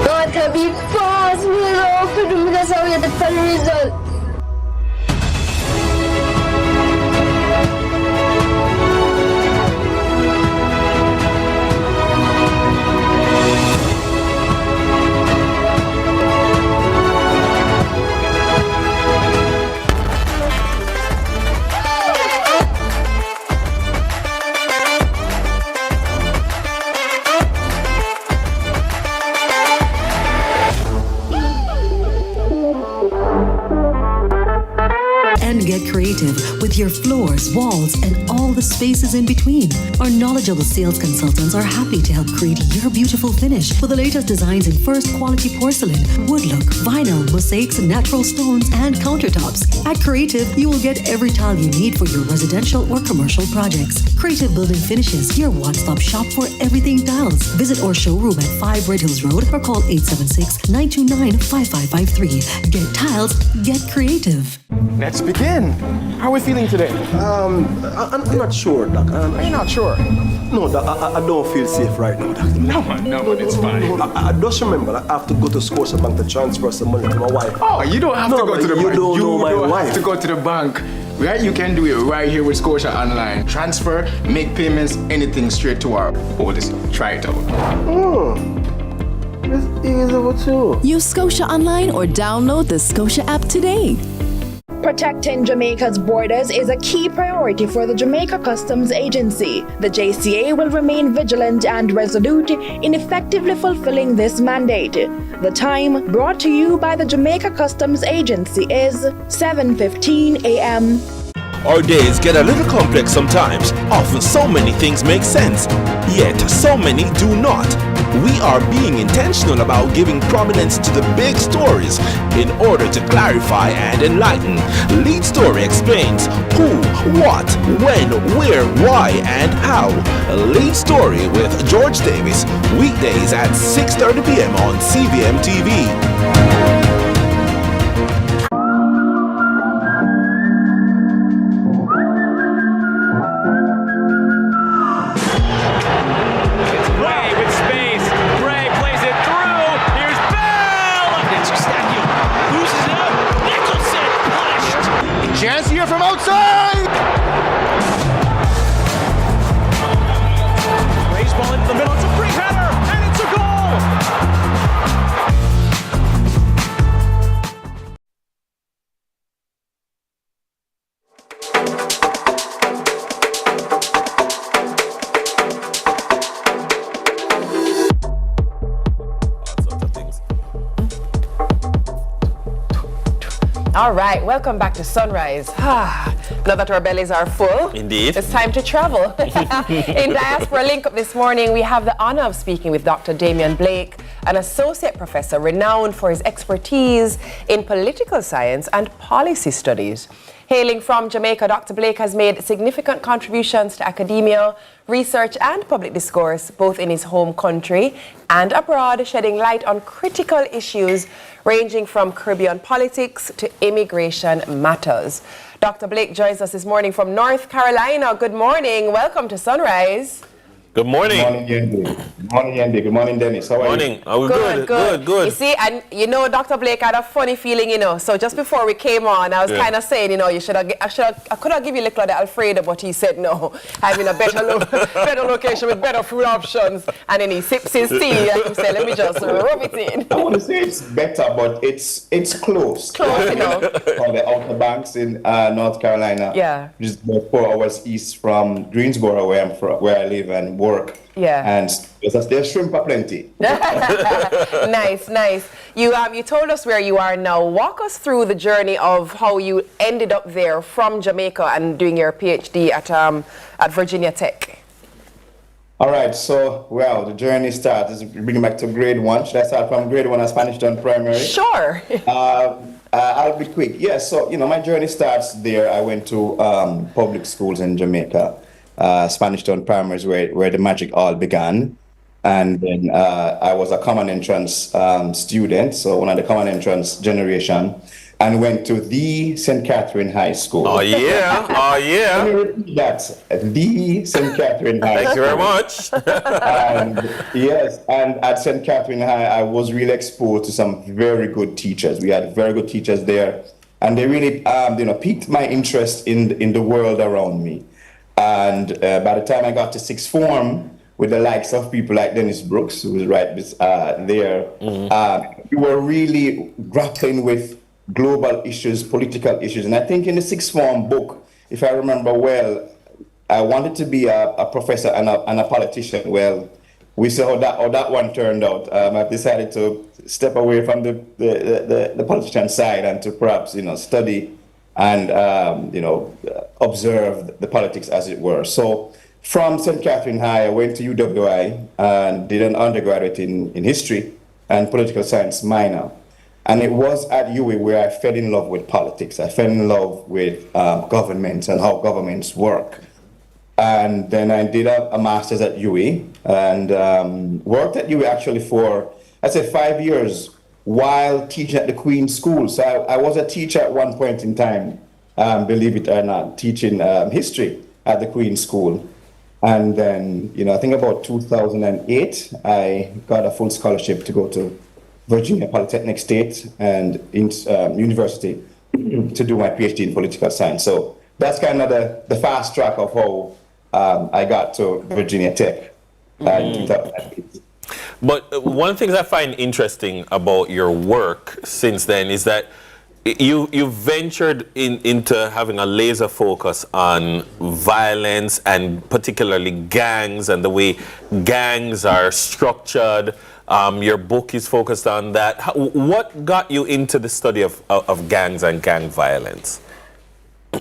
Got to be fast, we don't do because I get the fun result. And get creative with your floors, walls, and all the spaces in between. Our knowledgeable sales consultants are happy to help create your beautiful finish with the latest designs in first quality porcelain, wood look, vinyl, mosaics, natural stones, and countertops. At Creative, you will get every tile you need for your residential or commercial projects. Creative Building Finishes, your one-stop shop for everything tiles. Visit our showroom at 5 Red Hills Road or call 876-929-5553. Get tiles, get creative. Let's begin. How are we feeling today? I'm not sure, Doc. Are you not sure? No, Doc, I don't feel safe right now, Doc. No, it's fine. I just remember I have to go to Scotiabank to transfer some money to my wife. Oh, you don't have to go to the bank. You don't know my wife. Have to go to the bank. Right, you can do it right here with Scotia Online. Transfer, make payments, anything straight to our oldest. Try it out. It's easy with you. Use Scotia Online or download the Scotia app today. Protecting Jamaica's borders is a key priority for the Jamaica Customs Agency. The JCA will remain vigilant and resolute in effectively fulfilling this mandate. The time brought to you by the Jamaica Customs Agency is 7:15 a.m. Our days get a little complex sometimes. Often so many things make sense, yet so many do not. We are being intentional about giving prominence to the big stories in order to clarify and enlighten. Lead Story explains who, what, when, where, why, and how. Lead Story with George Davis, weekdays at 6:30 p.m. on CVMTV. Chance here from outside! Raise ball into the middle, it's a free header, and it's a goal! All right, welcome back to Sunrise. Now that our bellies are full, indeed, it's time to travel. In Diaspora Linkup this morning, we have the honor of speaking with Dr. Damian Blake, an associate professor renowned for his expertise in political science and policy studies. Hailing from Jamaica, Dr. Blake has made significant contributions to academia, research and public discourse, both in his home country and abroad, shedding light on critical issues ranging from Caribbean politics to immigration matters. Dr. Blake joins us this morning from North Carolina. Good morning. Welcome to Sunrise. Good morning. Good morning, Yendi. Good morning, Yendi. Good morning, Dennis. How are you? Are we good? You see, and you know, Dr. Blake had a funny feeling, you know. So just before we came on, I was kind of saying, you know, I could have given you a little of the Alfredo, but he said no, having a better location with better food options. And then he sips his tea and he said, let me just rub it in. I want to say it's better, but it's close. Close, you know. On the Outer Banks in North Carolina. Yeah. Just about 4 hours east from Greensboro, where I live and work. Yeah. And there's shrimp aplenty. Nice. You told us where you are now. Walk us through the journey of how you ended up there from Jamaica and doing your PhD at Virginia Tech. All right, so, well, the journey starts, bringing back to grade 1. Should I start from grade 1 as Spanish done primary? Sure. I'll be quick. Yeah, so, you know, my journey starts there. I went to public schools in Jamaica. Spanish Town Primary is where the magic all began. And then I was a common entrance student, so one of the common entrance generation, and went to the St. Catherine High School. Oh, yeah. Let me repeat that. The St. Catherine High School. Thank you very much. And at St. Catherine High, I was really exposed to some very good teachers. We had very good teachers there, and they really piqued my interest in the world around me. And by the time I got to sixth form, with the likes of people like Dennis Brooks, who was right there, we were really grappling with global issues, political issues. And I think in the sixth form book, if I remember well, I wanted to be a professor and a politician. Well, we saw how that one turned out. I've decided to step away from the politician side and to perhaps study and observe the politics, as it were. So from St. Catherine High, I went to UWI and did an undergraduate in history and political science minor. And it was at UWI where I fell in love with politics. I fell in love with governments and how governments work. And then I did a master's at UWI and worked at UWI actually for, I'd say, 5 years while teaching at the Queen's School. So I was a teacher at one point in time, believe it or not, teaching history at the Queen's School. And then, I think about 2008, I got a full scholarship to go to Virginia Polytechnic State and University to do my PhD in political science. So that's kind of the fast track of how I got to Virginia Tech in 2008. But one of the things I find interesting about your work since then is that you ventured into having a laser focus on violence and particularly gangs and the way gangs are structured. Your book is focused on that. What got you into the study of gangs and gang violence?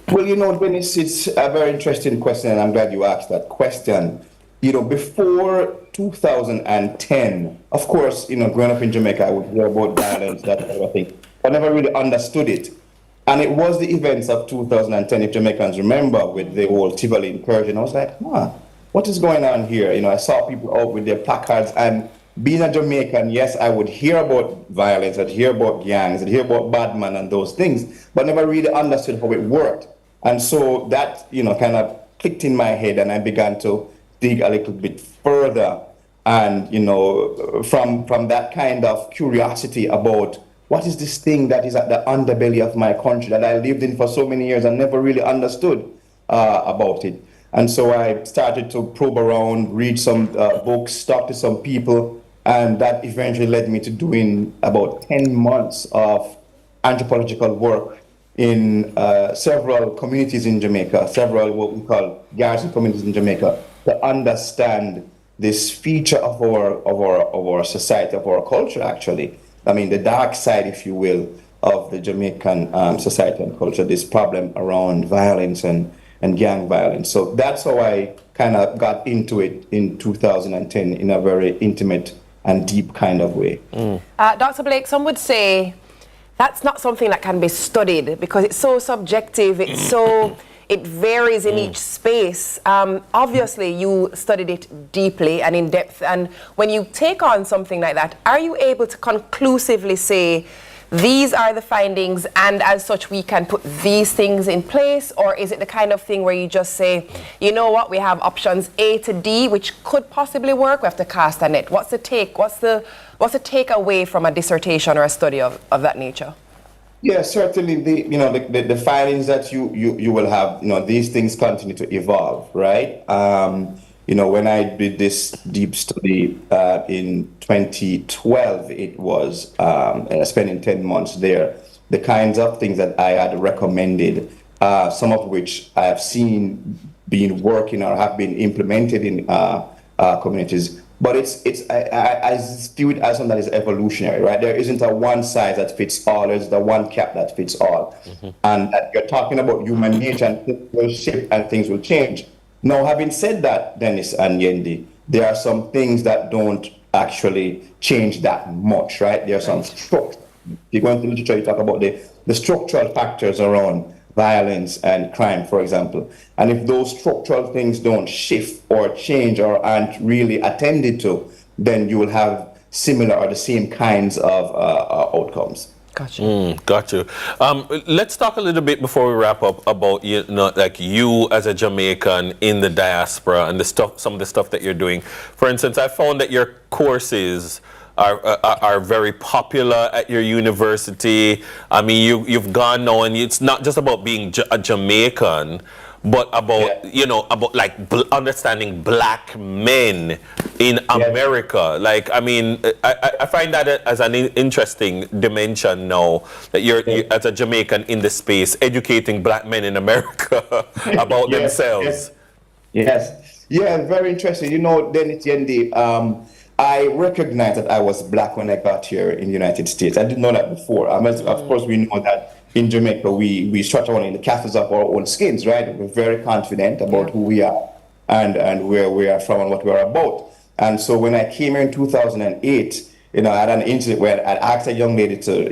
Well, Dennis, it's a very interesting question, and I'm glad you asked that question. Before 2010, of course, growing up in Jamaica, I would hear about violence, that kind of thing. I never really understood it. And it was the events of 2010, if Jamaicans remember, with the whole Tivoli incursion. I was like, what is going on here? I saw people out with their placards, and being a Jamaican, yes, I would hear about violence, I'd hear about gangs, I'd hear about bad men and those things, but never really understood how it worked. And so that, kind of clicked in my head, and I began to dig a little bit further. And, from that kind of curiosity about what is this thing that is at the underbelly of my country that I lived in for so many years and never really understood about it. And so I started to probe around, read some books, talk to some people, and that eventually led me to doing about 10 months of anthropological work in several communities in Jamaica, several what we call garrison communities in Jamaica, to understand this feature of our society, of our culture, actually. I mean, the dark side, if you will, of the Jamaican society and culture, this problem around violence and gang violence. So that's how I kind of got into it in 2010 in a very intimate and deep kind of way. Dr. Blake, some would say that's not something that can be studied because it's so subjective, it varies in each space. Obviously, you studied it deeply and in depth, and when you take on something like that, are you able to conclusively say, these are the findings, and as such, we can put these things in place? Or is it the kind of thing where you just say, you know what, we have options A to D, which could possibly work, we have to cast a net? What's the takeaway from a dissertation or a study of that nature? Yeah, certainly the findings that you will have, these things continue to evolve, right? When I did this deep study in 2012, it was spending 10 months there, the kinds of things that I had recommended, some of which I have seen being working or have been implemented in communities. But I view it as something that is evolutionary, right? There isn't a one size that fits all. There's the one cap that fits all. And that you're talking about human nature, and things will shift and things will change. Now, having said that, Dennis and Yendi, there are some things that don't actually change that much, right? There are some structures. If you go into literature, you talk about the structural factors around violence and crime, for example. And if those structural things don't shift or change or aren't really attended to, then you will have similar or the same kinds of outcomes. Gotcha. Got you. Let's talk a little bit before we wrap up about you as a Jamaican in the diaspora and some of the stuff that you're doing. For instance, I found that your courses are very popular at your university. I mean, you've gone now, and it's not just about being a Jamaican, but about understanding black men in America. Like, I mean, I find that as an interesting dimension now, that you're as a Jamaican in the space, educating black men in America about themselves. Yes. Yeah, very interesting. Dennis Yendi, I recognized that I was black when I got here in the United States. I didn't know that before. Of course, we know that in Jamaica, we strut around in the castles of our own skins, right? We're very confident about who we are and where we are from and what we're about. And so when I came here in 2008, I had an incident where I asked a young lady to,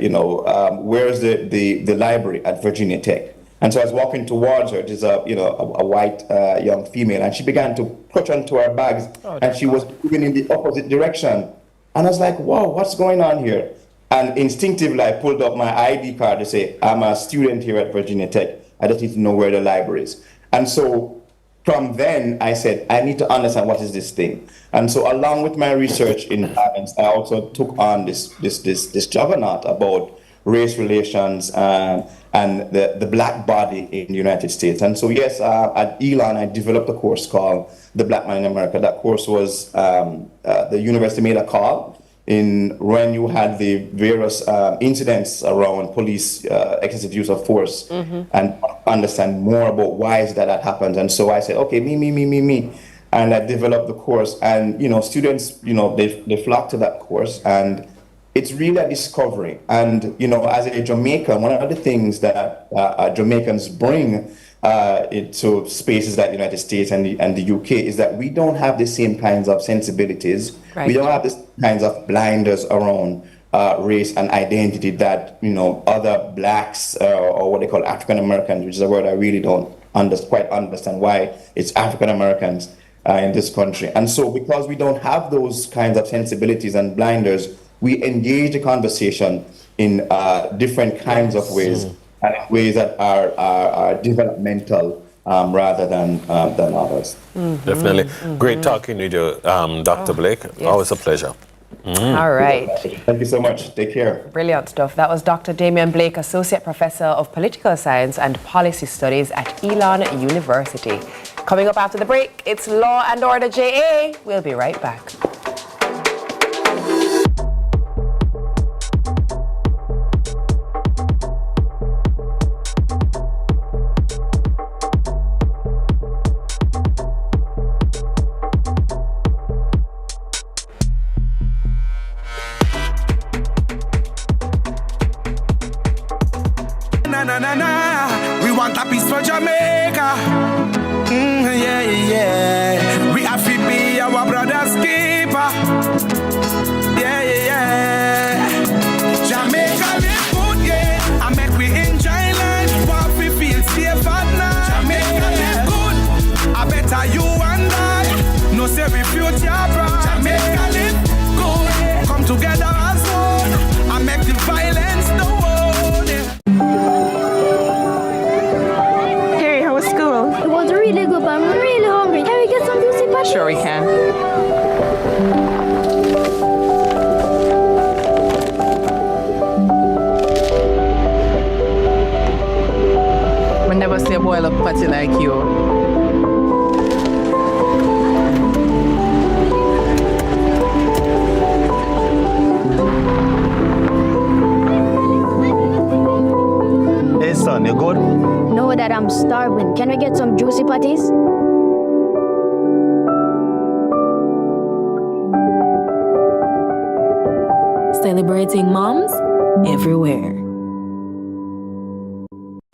where's the library at Virginia Tech? And so I was walking towards her. There's a white young female, and she began to clutch onto her bags, and she was moving in the opposite direction. And I was like, "Wow, what's going on here?" And instinctively, I pulled up my ID card to say, "I'm a student here at Virginia Tech. I just need to know where the library is." And so from then, I said, I need to understand what is this thing. And so along with my research in violence, I also took on this juggernaut about race relations and the black body in the United States. And so yes, at Elon, I developed a course called The Black Man in America. That course was, the university made a call when you had the various incidents around police excessive use of force, and understand more about why is that happens. And so I said, okay, me. And I developed the course, and students, they flock to that course, and it's really a discovery. And as a Jamaican, one of the things that Jamaicans bring into spaces like the United States and the UK is that we don't have the same kinds of sensibilities. Right. We don't have the kinds of blinders around race and identity that other blacks or what they call African Americans, which is a word I really don't quite understand why it's African Americans in this country. And so because we don't have those kinds of sensibilities and blinders, we engage the conversation in different kinds of ways, and in ways that are developmental rather than others. Definitely. Great talking with you, Dr. Blake. Yes. Always a pleasure. All right. Thank you so much. Take care. Brilliant stuff. That was Dr. Damian Blake, Associate Professor of Political Science and Policy Studies at Elon University. Coming up after the break, it's Law and Order JA. We'll be right back. Yeah, yeah. We have to be our brother's keeper. Yeah, yeah, yeah. Jamaica live good, yeah. I make we enjoy life. What we feel safe at night. Jamaica live good. I better you and I. No say we future bright. Jamaica live good. Come together as one. I make the violence the world. Harry, how was school? It was really good, but I'm really hungry. Can we get some juicy patties? Sure we can. I never see a boil up patty like you. Hey son, you good? No, Dad, I'm starving. Can we get some juicy patties? Celebrating moms everywhere.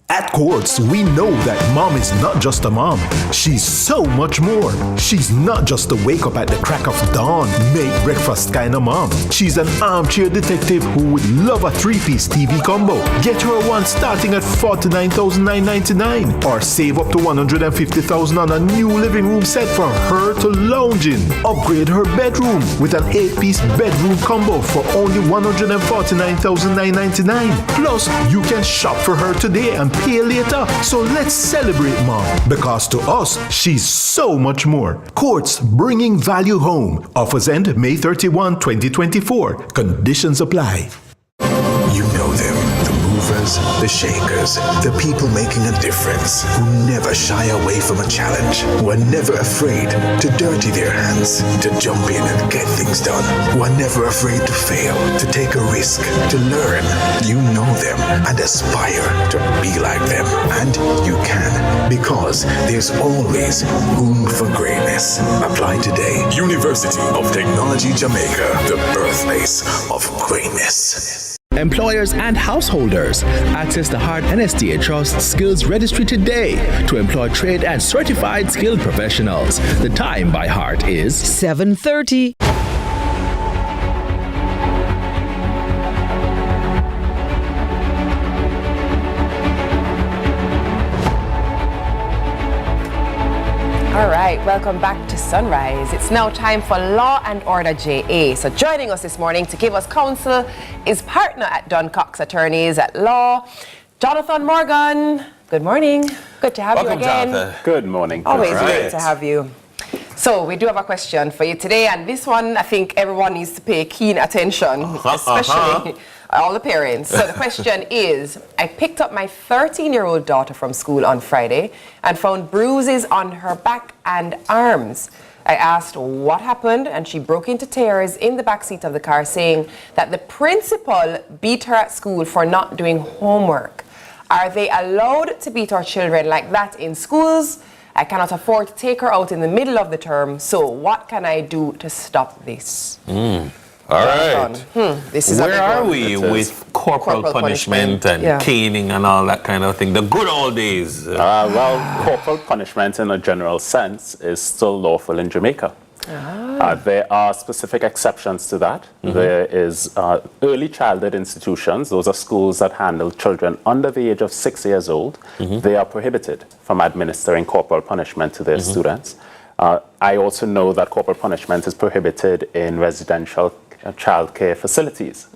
At Quartz, we know that mom is not just a mom. She's so much more. She's not just a wake up at the crack of dawn, make breakfast kind of mom. She's an armchair detective who would love a 3-piece TV combo. Get her one starting at $49,999 or save up to $150,000 on a new living room set for her to lounge in. Upgrade her bedroom with an 8-piece bedroom combo for only $149,999. Plus, you can shop for her today and pay later. So let's celebrate mom, because to us, she's so much more. Quartz, bringing value home. Offers end May 31, 2024. Conditions apply. You know them, the movers, the shakers, the people making a difference, who never shy away from a challenge, who are never afraid to dirty their hands, to jump in and get things done, who are never afraid to fail, to take a risk, to learn. You know them and aspire to be like them. And you can, because there's always room for greatness. Apply today. University of Technology Jamaica, the birthplace of greatness. Employers and householders, access the Heart NSTA Trust Skills Registry today to employ trained and certified skilled professionals. The time by Heart is 7:30. All right, welcome back to Sunrise. It's now time for Law and Order JA. So joining us this morning to give us counsel is partner at Duncox Attorneys at Law, Jonathan Morgan. Good morning. Good to have you again. Jonathan. Good morning. Always great to have you. So we do have a question for you today, and this one I think everyone needs to pay keen attention, especially all the parents. So the question is, I picked up my 13-year-old daughter from school on Friday and found bruises on her back and arms. I asked what happened, and she broke into tears in the backseat of the car, saying that the principal beat her at school for not doing homework. Are they allowed to beat our children like that in schools? I cannot afford to take her out in the middle of the term, so what can I do to stop this? All right. This is Where are we with corporal punishment and caning and all that kind of thing? The good old days. Well, corporal punishment in a general sense is still lawful in Jamaica. There are specific exceptions to that. There is early childhood institutions. Those are schools that handle children under the age of 6 years old. They are prohibited from administering corporal punishment to their students. I also know that corporal punishment is prohibited in residential childcare facilities.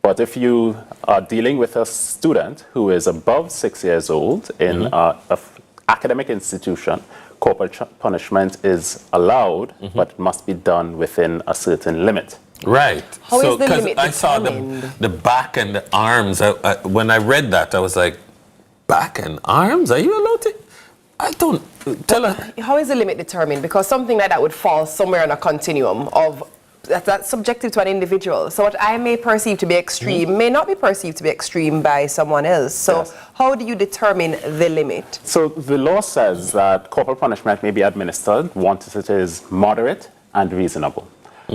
But if you are dealing with a student who is above 6 years old in an academic institution, corporal punishment is allowed, but it must be done within a certain limit. Right. How is the limit I saw the back and the arms. When I read that, I was like, back and arms? Are you allowed to? I don't. Tell her. How is the limit determined? Because something like that would fall somewhere on a continuum of that's subjective to an individual. So what I may perceive to be extreme may not be perceived to be extreme by someone else. So how do you determine the limit? So the law says that corporal punishment may be administered once it is moderate and reasonable.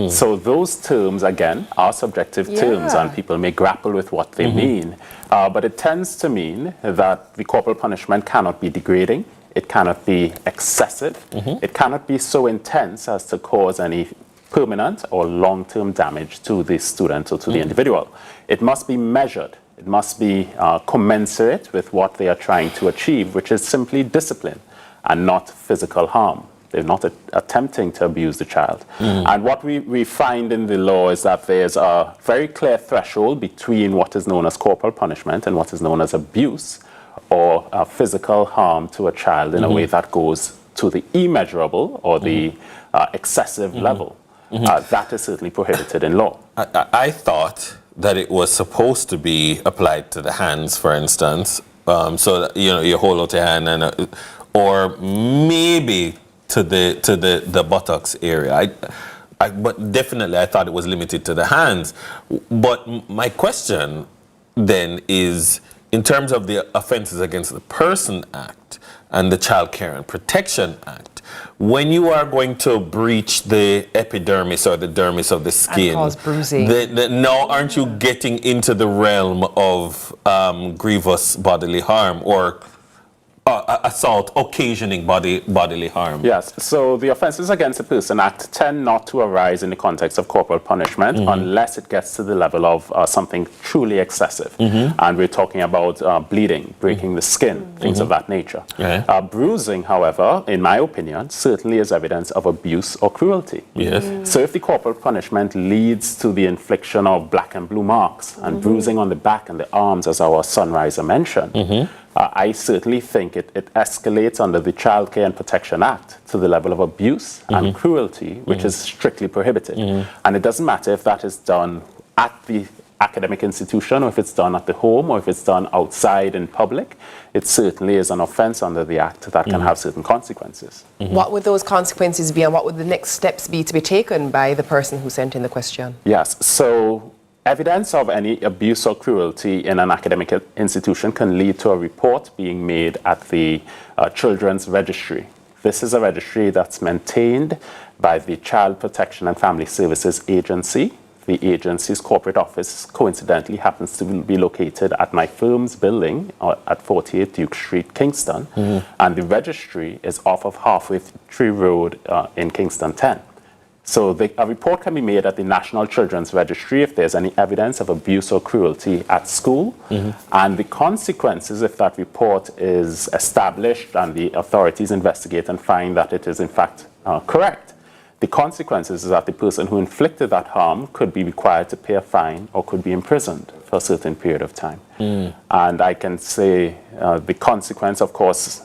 So those terms, again, are subjective terms, and people may grapple with what they mean. But it tends to mean that the corporal punishment cannot be degrading. It cannot be excessive. It cannot be so intense as to cause any permanent or long-term damage to the student or to the individual. It must be measured. It must be commensurate with what they are trying to achieve, which is simply discipline and not physical harm. They're not attempting to abuse the child. And what we find in the law is that there's a very clear threshold between what is known as corporal punishment and what is known as abuse or physical harm to a child in a way that goes to the immeasurable or the excessive level. That is certainly prohibited in law. I thought that it was supposed to be applied to the hands, for instance, so that, you hold out your hand, and or maybe to the buttocks area. But definitely I thought it was limited to the hands. But my question then is, in terms of the Offenses Against the Person Act and the Child Care and Protection Act, when you are going to breach the epidermis or the dermis of the skin, and cause bruising, now aren't you getting into the realm of grievous bodily harm or assault occasioning bodily harm? Yes, so the Offences Against the Person Act tend not to arise in the context of corporal punishment unless it gets to the level of something truly excessive. And we're talking about bleeding, breaking the skin, things of that nature. Bruising, however, in my opinion, certainly is evidence of abuse or cruelty. So if the corporal punishment leads to the infliction of black and blue marks and bruising on the back and the arms, as our Sunriser mentioned, I certainly think it escalates under the Child Care and Protection Act to the level of abuse and cruelty, which is strictly prohibited. And it doesn't matter if that is done at the academic institution, or if it's done at the home, or if it's done outside in public. It certainly is an offense under the Act that can have certain consequences. What would those consequences be, and what would the next steps be to be taken by the person who sent in the question? Yes, so evidence of any abuse or cruelty in an academic institution can lead to a report being made at the Children's Registry. This is a registry that's maintained by the Child Protection and Family Services Agency. The agency's corporate office coincidentally happens to be located at my firm's building at 48 Duke Street, Kingston. And the registry is off of Halfway Tree Road in Kingston 10. So a report can be made at the National Children's Registry if there's any evidence of abuse or cruelty at school. And the consequences, if that report is established and the authorities investigate and find that it is in fact correct, the consequences is that the person who inflicted that harm could be required to pay a fine or could be imprisoned for a certain period of time. And I can say the consequence, of course,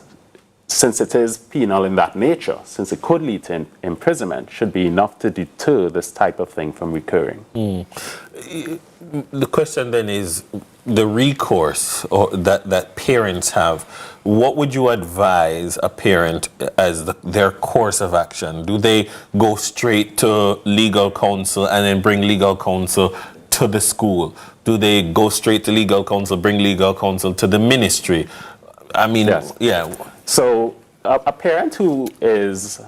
since it is penal in that nature, since it could lead to imprisonment, should be enough to deter this type of thing from recurring. The question then is the recourse that parents have. What would you advise a parent as their course of action? Do they go straight to legal counsel and then bring legal counsel to the school? Do they go straight to legal counsel, bring legal counsel to the ministry? I mean, So a parent who is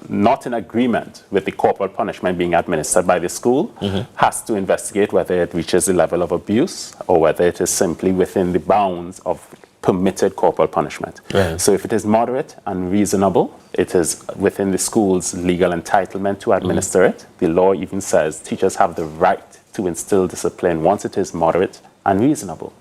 not in agreement with the corporal punishment being administered by the school has to investigate whether it reaches the level of abuse or whether it is simply within the bounds of permitted corporal punishment. So if it is moderate and reasonable, it is within the school's legal entitlement to administer it. The law even says teachers have the right to instill discipline once it is moderate and reasonable.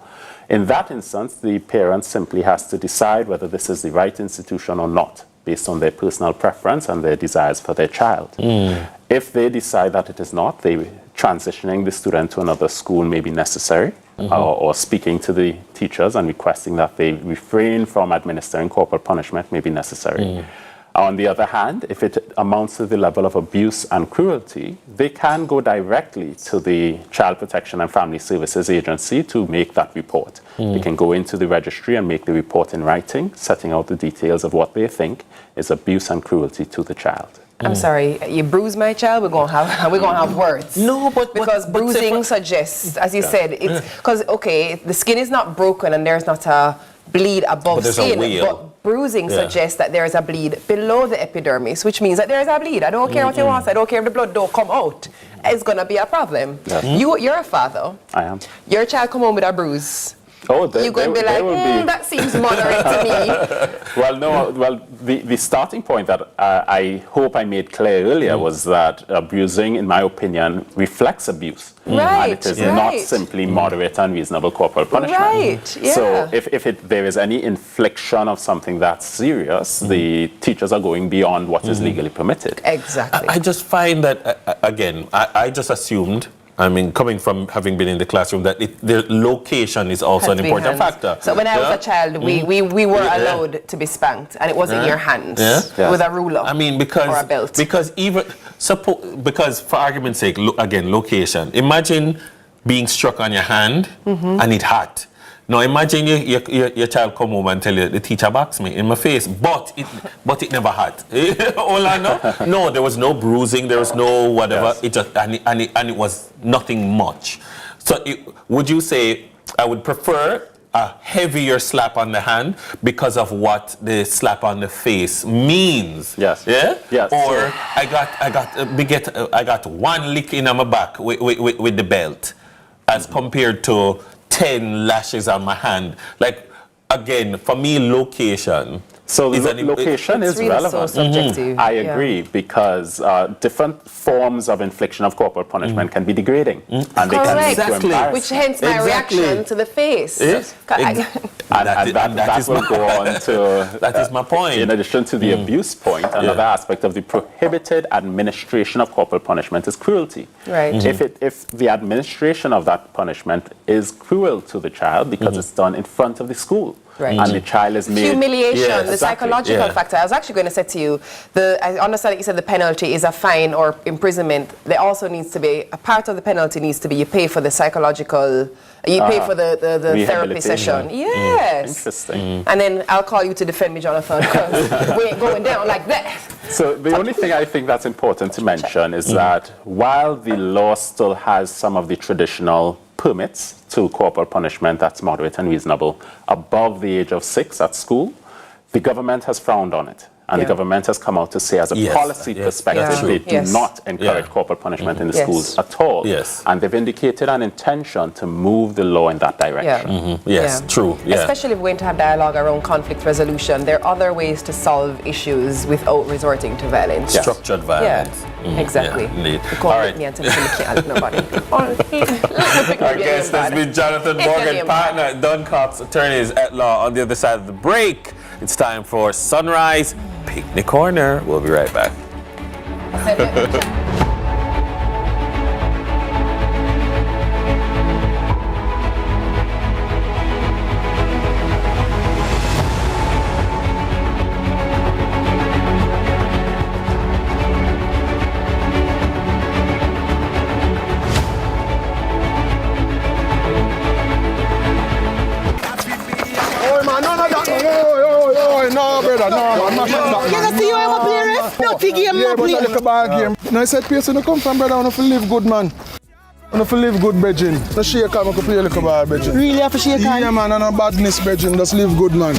In that instance, the parent simply has to decide whether this is the right institution or not, based on their personal preference and their desires for their child. If they decide that it is not, transitioning the student to another school may be necessary, or speaking to the teachers and requesting that they refrain from administering corporal punishment may be necessary. On the other hand, if it amounts to the level of abuse and cruelty, they can go directly to the Child Protection and Family Services Agency to make that report. They can go into the registry and make the report in writing, setting out the details of what they think is abuse and cruelty to the child. I'm sorry, you bruise my child, we're gonna have words. No, because bruising suggests, as you said, it's because the skin is not broken and there's not a bleed above skin, but bruising suggests that there is a bleed below the epidermis, which means that there is a bleed. I don't care what you want, I don't care if the blood don't come out. It's gonna be a problem. You're a father. I am. Your child come home with a bruise. Oh, you're going to be like, that seems moderate to me. Well, no. Well, the starting point that I hope I made clear earlier was that abusing, in my opinion, reflects abuse. Right. And it is not simply moderate and reasonable corporal punishment. Right. Yeah. So if there is any infliction of something that's serious, the teachers are going beyond what is legally permitted. Exactly. I just find that, again, I just assumed, I mean, coming from having been in the classroom, that the location is also an important factor. So when I was a child, we were allowed to be spanked, and it was in your hands with a ruler. I mean, or a belt. because for argument's sake, again, location. Imagine being struck on your hand and it hurt. Now imagine your child come home and tell you the teacher boxed me in my face, but it never hurt. Hold on, no, there was no bruising, there was no whatever. It just and it was nothing much. So would you say I would prefer a heavier slap on the hand because of what the slap on the face means? Yes. Yeah. Yes. Or I got one lick in my back with the belt, as compared to 10 lashes on my hand. Like, again, for me, location. So location is really relevant. so subjective. I agree, because different forms of infliction of corporal punishment can be degrading. And they can lead to embarrassment. Which hence my reaction to the face. That will go on to... That is my point. In addition to the abuse point, another aspect of the prohibited administration of corporal punishment is cruelty. Right. If the administration of that punishment is cruel to the child because it's done in front of the school, Right. and the child is made... Humiliation, the psychological factor. I was actually going to say to you, I understand that you said the penalty is a fine or imprisonment. There also needs to be, a part of the penalty needs to be you pay for the psychological, you pay for the therapy session. Yes. Interesting. And then I'll call you to defend me, Jonathan, because we ain't going down like that. So the only thing I think that's important to mention is that while the law still has some of the traditional permits to corporal punishment that's moderate and reasonable above the age of 6 at school, the government has frowned on it. And the government has come out to say, as a policy perspective, they do not encourage corporal punishment in the schools at all. Yes. And they've indicated an intention to move the law in that direction. Yes, true. Yeah. Especially if we're going to have dialogue around conflict resolution, there are other ways to solve issues without resorting to violence. Structured violence. Yeah, exactly. Yeah, indeed. All right. Me and tell me can't nobody. Our guest has been Jonathan Morgan, partner at Duncops Attorneys at Law. On the other side of the break, it's time for Sunrise Picnic Corner. We'll be right back. No, brother, no. You see you ever play ref? No, the game no play. Look a ball game. No, I said, place when you come from, brother, I want to live good, man. I want to live good, brethren. No shake hand, I can play like a ball, brethren. Really have to shake hand? Yeah, man, and no badness, brethren. Just live good, man.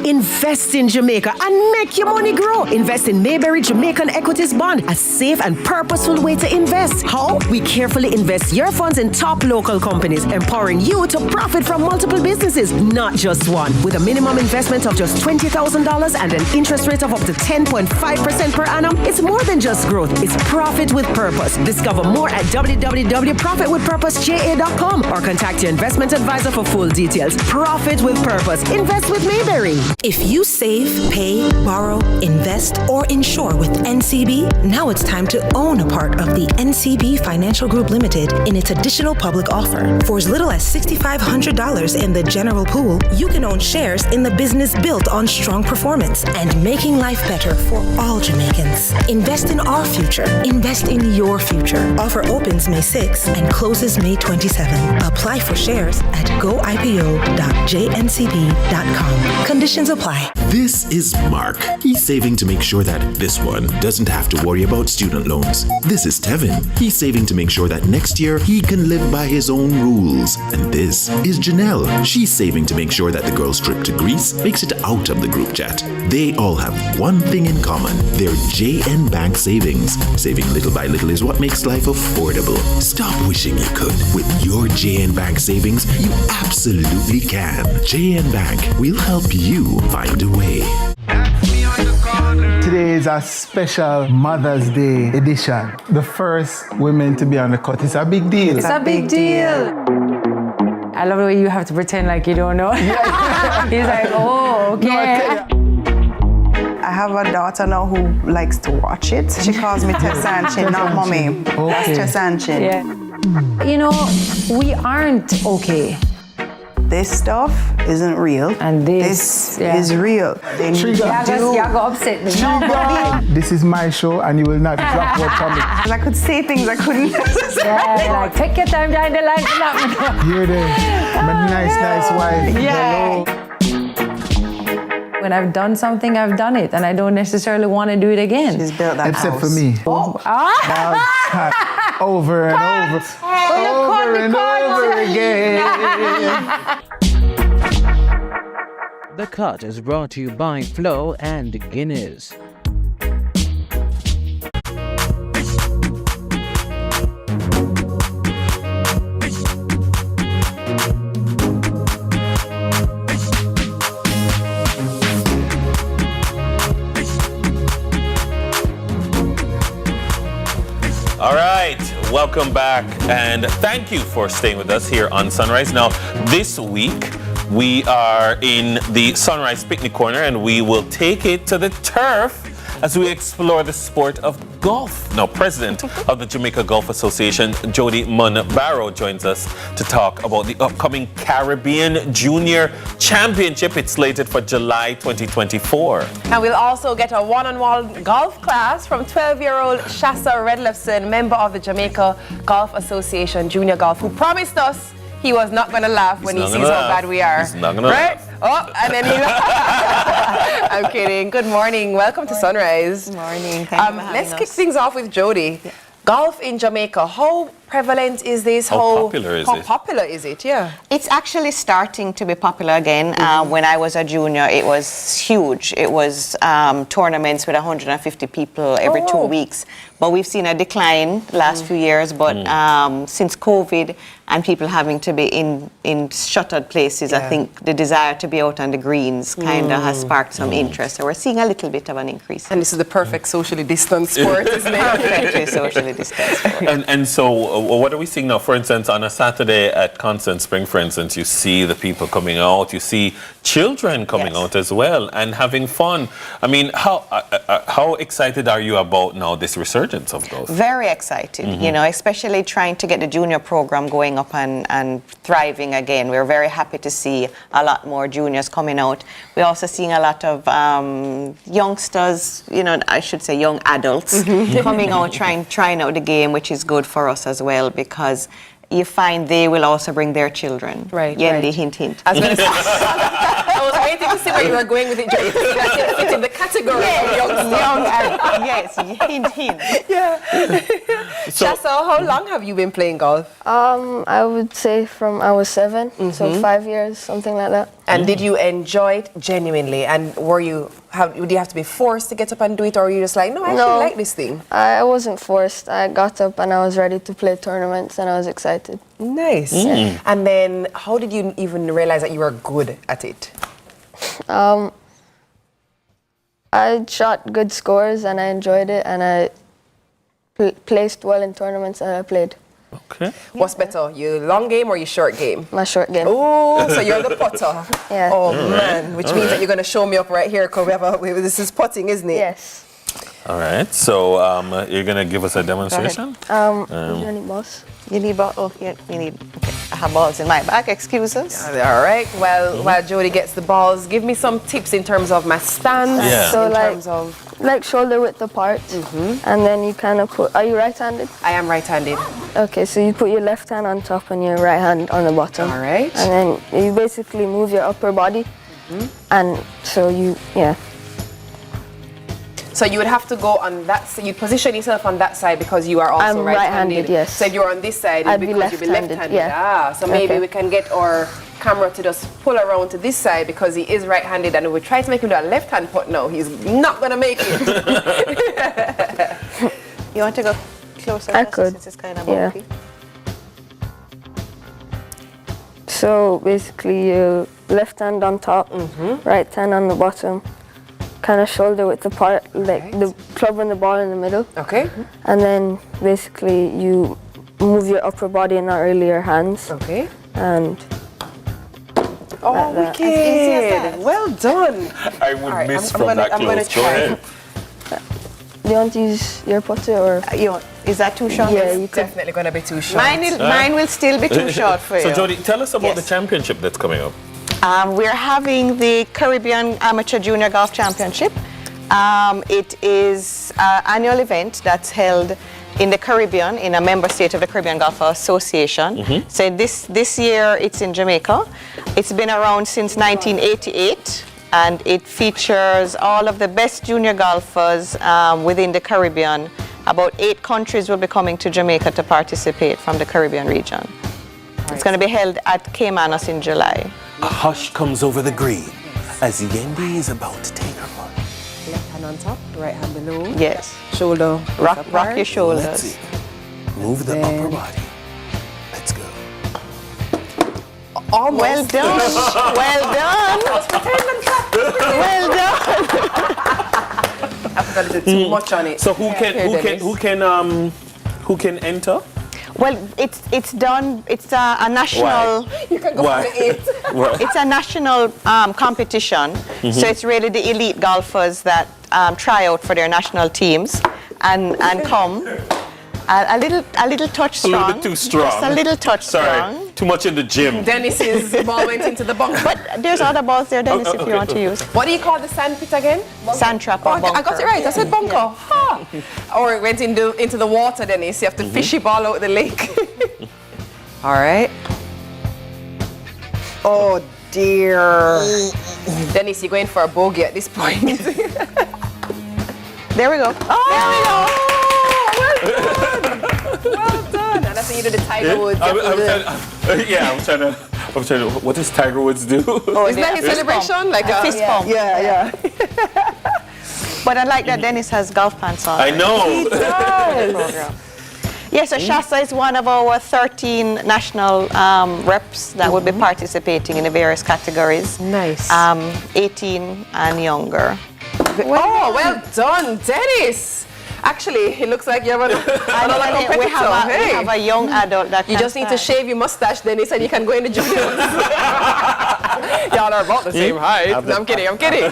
Invest in Jamaica and make your money grow. Invest in Mayberry Jamaican Equities Bond, a safe and purposeful way to invest. How? We carefully invest your funds in top local companies, empowering you to profit from multiple businesses, not just one. With a minimum investment of just $20,000 and an interest rate of up to 10.5% per annum, it's more than just growth. It's profit with purpose. Discover more at www.profitwithpurposeja.com or contact your investment advisor for full details. Profit with purpose. Invest with Mayberry. If you save, pay, borrow, invest, or insure with NCB, now it's time to own a part of the NCB Financial Group Limited in its additional public offer. For as little as $6,500 in the general pool, you can own shares in the business built on strong performance and making life better for all Jamaicans. Invest in our future. Invest in your future. Offer opens May 6 and closes May 27. Apply for shares at goipo.jncb.com. Conditions apply. This is Mark. He's saving to make sure that this one doesn't have to worry about student loans. This is Tevin. He's saving to make sure that next year he can live by his own rules. And this is Janelle. She's saving to make sure that the girls' trip to Greece makes it out of the group chat. They all have one thing in common. Their JN Bank savings. Saving little by little is what makes life affordable. Stop wishing you could. With your JN Bank savings, you absolutely can. JN Bank will help you find a way. Today is a special Mother's Day edition. The first women to be on the cut. It's a big deal. It's a big deal. I love the way you have to pretend like you don't know. He's like, oh, okay. I have a daughter now who likes to watch it. She calls me Tessanchin, not mommy. Okay. That's Tessanchin. Yeah. You know, we aren't okay. This stuff isn't real. And this is real. They need Trigger. You go upset me. This is my show and you will not drop what from it. I could say things I couldn't necessarily. Yeah, like, take your time down the line to let me know. You're the nice wife. Yeah. Hello. When I've done something, I've done it, and I don't necessarily want to do it again. She's built that Except house. for me. Over and over. Over and over again. The Cut is brought to you by Flo and Guinness. All right, welcome back, and thank you for staying with us here on Sunrise. Now, this week, we are in the Sunrise Picnic Corner, and we will take it to the turf as we explore the sport of golf. Now, President of the Jamaica Golf Association, Jody Munn-Barrow, joins us to talk about the upcoming Caribbean Junior Championship. It's slated for July 2024. And we'll also get a one-on-one golf class from 12-year-old Shasa Redlefson, member of the Jamaica Golf Association Junior Golf, who promised us he was not going to laugh when he sees how bad we are. He's not going to right? laugh. Oh, and then he I'm kidding. Good morning. Welcome to Sunrise. Good morning. Thank you for having Let's us. kick things off with Jody. Yeah. Golf in Jamaica, how prevalent is this? How popular is it? How popular is it? Yeah. It's actually starting to be popular again. When I was a junior, it was huge. It was tournaments with 150 people every 2 weeks. But we've seen a decline the last few years. But since COVID and people having to be in shuttered places, I think the desire to be out on the greens kind of has sparked some interest. So we're seeing a little bit of an increase. And this is the perfect socially distanced sport, isn't it? Perfectly socially distanced sport. And so what are we seeing now? For instance, on a Saturday at Constant Spring, for instance, you see the people coming out, you see children coming out as well and having fun. I mean, how excited are you about now this resurgence of golf? Very excited, you know, especially trying to get the junior program going up and thriving again. We're very happy to see a lot more juniors coming out. We're also seeing a lot of youngsters, you know, I should say young adults coming out, trying out the game, which is good for us as well, because you find they will also bring their children. Right. Yendi, hint, hint. I was going to say, I was waiting to see where you were going with it. It's in the category of yes, hint, hint. Yeah. Shasa, how long have you been playing golf? I would say from I was 7, so 5 years, something like that. And did you enjoy it genuinely? And would you have to be forced to get up and do it, or were you just like, no, I actually like this thing? I wasn't forced. I got up and I was ready to play tournaments and I was excited. Nice. And then how did you even realize that you were good at it? I shot good scores and I enjoyed it, and I placed well in tournaments that I played. Okay. What's better, your long game or your short game? My short game. Oh, so you're the putter. Yeah. Oh, man. Which means that you're going to show me up right here, because this is putting, isn't it? Yes. All right. So you're going to give us a demonstration? You need balls? You need balls? Oh, you need... Okay. I have balls in my bag. Excuse us. All right. Well, while Jody gets the balls, give me some tips in terms of my stance. Yeah. So in like, terms of... like shoulder width apart, and then you kind of put... Are you right-handed? I am right-handed. Okay, so you put your left hand on top and your right hand on the bottom. All right. And then you basically move your upper body And so So you would have to go on that side, you'd position yourself on that side because you are also I'm right-handed, yes. So if you're on this side, I'd be because you'd be left-handed, left-handed. yeah. So maybe Okay. we can get our camera to just pull around to this side because he is right-handed, and if we try to make him do a left-hand putt now, he's not gonna make it. You want to go closer? I could, Since it's kind of yeah. bulky? So basically, you left hand on top, right hand on the bottom, kind of shoulder width apart, like the club and the ball in the middle. Okay. And then basically you move your upper body and not really your hands. Okay. And Oh, like that. wicked! Well done. I would All right, miss I'm from gonna- that I'm gonna close. Go try. ahead. Do you want to use your putter or? Is that too short? Yeah, you could. Definitely gonna be too short. Mine will still be too short for So you. Jody, tell us about Yes. the championship that's coming up. We're having the Caribbean Amateur Junior Golf Championship. It is an annual event that's held in the Caribbean, in a member state of the Caribbean Golf Association. So this year it's in Jamaica. It's been around since 1988, and it features all of the best junior golfers within the Caribbean. About 8 countries will be coming to Jamaica to participate from the Caribbean region. It's going to be held at Caymanas in July. A hush comes over the green as Yendi is about to take her putt. Left hand on top, right hand below. Yes. Shoulder. Rock your shoulders. Let's see. Move the upper body. Let's go. Almost. Well done. Well done. Well done. I forgot to do too much on it. So who can enter? Well, it's done. It's a national. You can go Why? for the 8. It's a national competition. So it's really the elite golfers that try out for their national teams and come. A little touch A strong. little bit too strong. Just a little touch Sorry, strong. too much in the gym. Dennis's ball went into the bunker. But there's other balls there, Dennis, if you want to use. What do you call the sand pit again? Sand trap or I bunker. got it right. I said bunker. Ha! Or it went into the water, Dennis. You have to fish it ball out the lake. All right. Oh dear. Dennis, you're going for a bogey at this point. There we go. Oh, there we go. Well done. And that's when you do the Tiger Woods. I'm trying to. What does Tiger Woods do? Oh, Isn't that his celebration? Like a fist pump. Yeah. But I like that Dennis has golf pants on. I know. He does. Yes, so Shasta is one of our 13 national reps that will be participating in the various categories. Nice. 18 and younger. Oh, well done, Dennis. Actually, it looks like you have another competitor. We have a young adult that You just need to shave your mustache, Dennis, and you can go in the juniors. Y'all are about the same height. No, I'm kidding.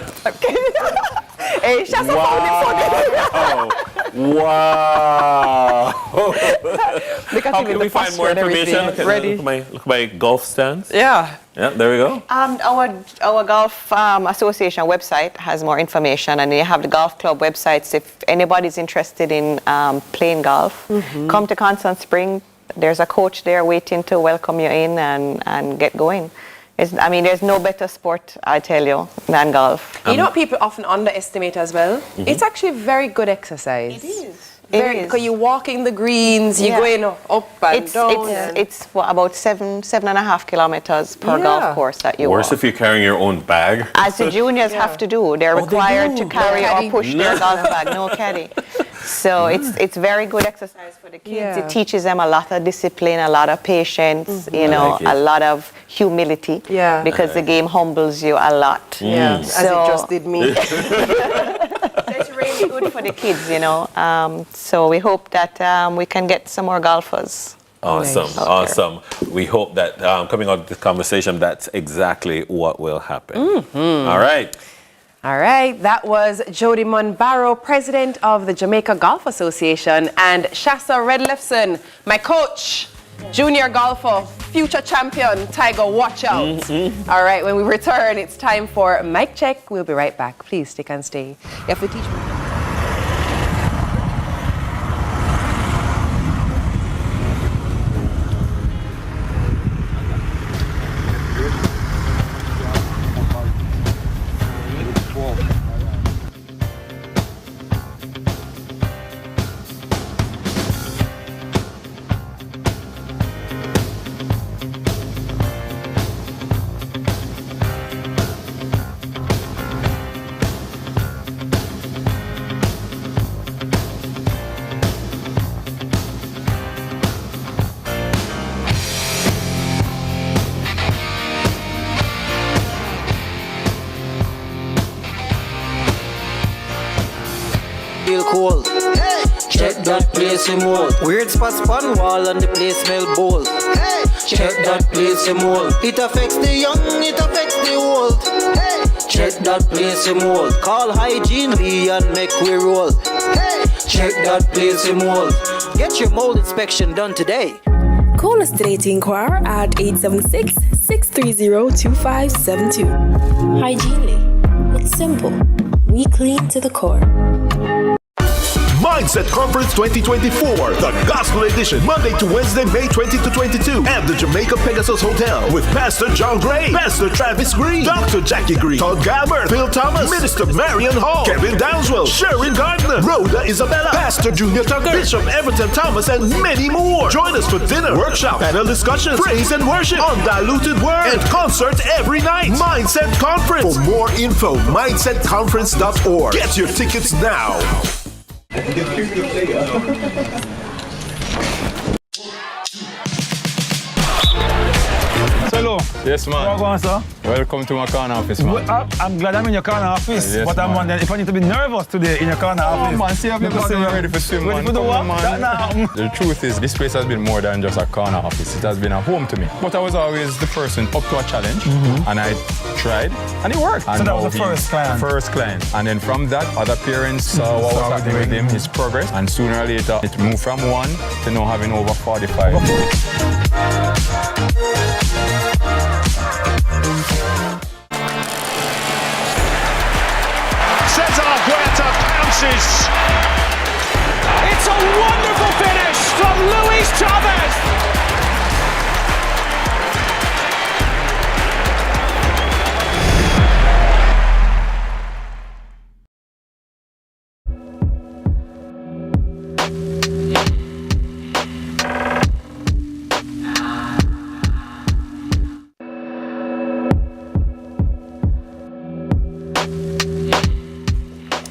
Hey, Shasta found it for Wow. How can we find more information? Ready. Look at my golf stance. Yeah. Yeah, there we go. Our golf association website has more information, and you have the golf club websites. If anybody's interested in playing golf, come to Constant Spring. There's a coach there waiting to welcome you in and get going. There's no better sport, I tell you, than golf. You know what people often underestimate as well? It's actually very good exercise. It is. Because you're walking the greens, you're going up and down. It's about 7.5 kilometers per golf course that you Worse walk. if you're carrying your own bag. As the juniors have to do. They're required to carry or push their golf bag, no caddy. So it's very good exercise for the kids. Yeah. It teaches them a lot of discipline, a lot of patience, a lot of humility. Yeah. Because the game humbles you a lot. Yeah, as it just did me. It's really good for the kids, So we hope that we can get some more golfers. Awesome. We hope that coming out of this conversation, that's exactly what will happen. All right. All right, that was Jody Munbarrow, president of the Jamaica Golf Association, and Shasta Redlefson, my coach, junior golfer, future champion, Tiger, watch out. All right, when we return, it's time for mic check. We'll be right back. Please stick and stay. You have to teach me. cold. Check that place you mold. Weird spots on wall and the place smell bold. Check that place you mold. It affects the young, it affects the old. Check that place you mold. Call Hygiene Lee and make we roll. Check that place you mold. Get your mold inspection done today. Call us today to inquire at 876-630-2572. Hygiene. It's simple. We clean to the core. Mindset Conference 2024, the Gospel Edition, Monday to Wednesday, May 20 to 22, at the Jamaica Pegasus Hotel with Pastor John Gray, Pastor Travis Green, Dr. Jackie Green, Todd Galbert, Phil Thomas, Minister Marion Hall, Kevin Downswell, Sharon Gardner, Rhoda Isabella, Pastor Junior Tucker, Bishop Everton Thomas, and many more. Join us for dinner, workshop, panel discussions, praise and worship, undiluted word, and concert every night. Mindset Conference. For more info, mindsetconference.org. Get your tickets now. Hello. Yes, man. How are you, sir? Welcome to my corner office, man. I'm glad I'm in your corner office, Yes, but I'm man. wondering if I need to be nervous today in your corner office. Oh, man, see, I've been ready for swim, Ready man. for the Come what? on, man. The truth is, this place has been more than just a corner office. It has been a home to me. But I was always the person up to a challenge, and I tried, and it worked. And So that was now the first client? First client. And then from that, other parents saw what was happening with him, his progress, and sooner or later, it moved from 1 to now having over 45. Cesar Huerta pounces. It's a wonderful finish from Luis Chavez.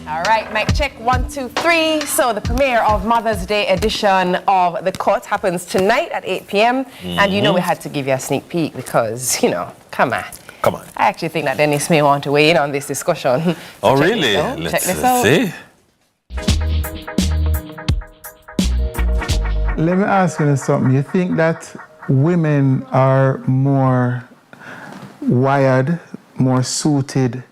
All right, mic check 1, 2, 3. So the premiere of Mother's Day edition of The Cut happens tonight at 8 p.m. And you know we had to give you a sneak peek because, you know, come on. Come on. I actually think that Dennis may want to weigh in on this discussion. So Oh, check really? this out. Check Let's this out. see. Let me ask you something. You think that women are more wired, more suited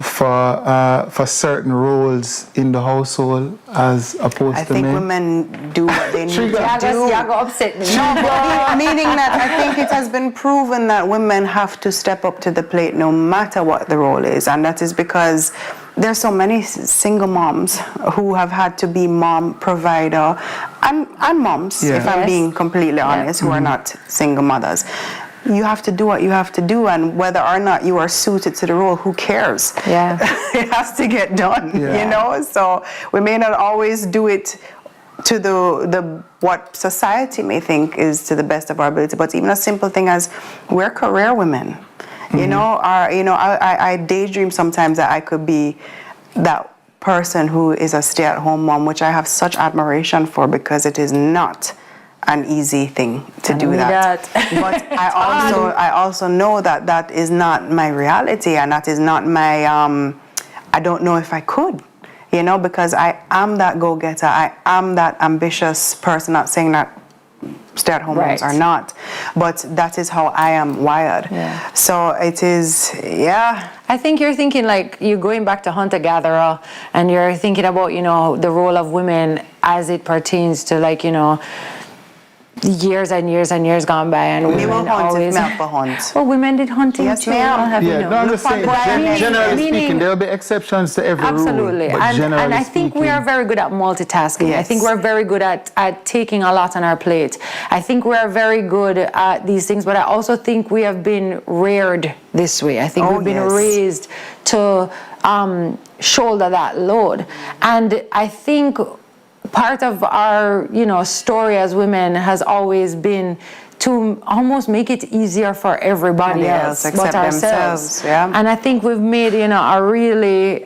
for certain roles in the household as opposed I to think men? women do what they need to do. You're upset me. No, but meaning that I think it has been proven that women have to step up to the plate no matter what the role is, and that is because there's so many single moms who have had to be mom, provider, and moms, if I'm being completely honest, who are not single mothers. You have to do what you have to do, and whether or not you are suited to the role, who cares? Yeah. It has to get done, you know? So we may not always do it to the what society may think is to the best of our ability, but even a simple thing as we're career women. You know, I daydream sometimes that I could be that person who is a stay-at-home mom, which I have such admiration for because it is not an easy thing to do that. But I also know that that is not my reality, and that is not my, I don't know if I could, you know, because I am that go-getter. I am that ambitious person, not saying that stay-at-home moms are not, but that is how I am wired. So it is, I think you're thinking like you're going back to hunter-gatherer, and you're thinking about, you know, the role of women as it pertains to, like, you know, years and years and years gone by, and we women will hunt always. if not hunt. Well, women did hunting Yes, too. ma'am. Yeah, no, I'm just saying, generally speaking, there will be exceptions to every Absolutely. rule. But And I think we are very good at multitasking. I think we're very good at taking a lot on our plate. I think we are very good at these things, but I also think we have been reared this way. I think we've been raised to shoulder that load. And I think part of our, you know, story as women has always been to almost make it easier for everybody else but ourselves. And I think we've made, you know, a really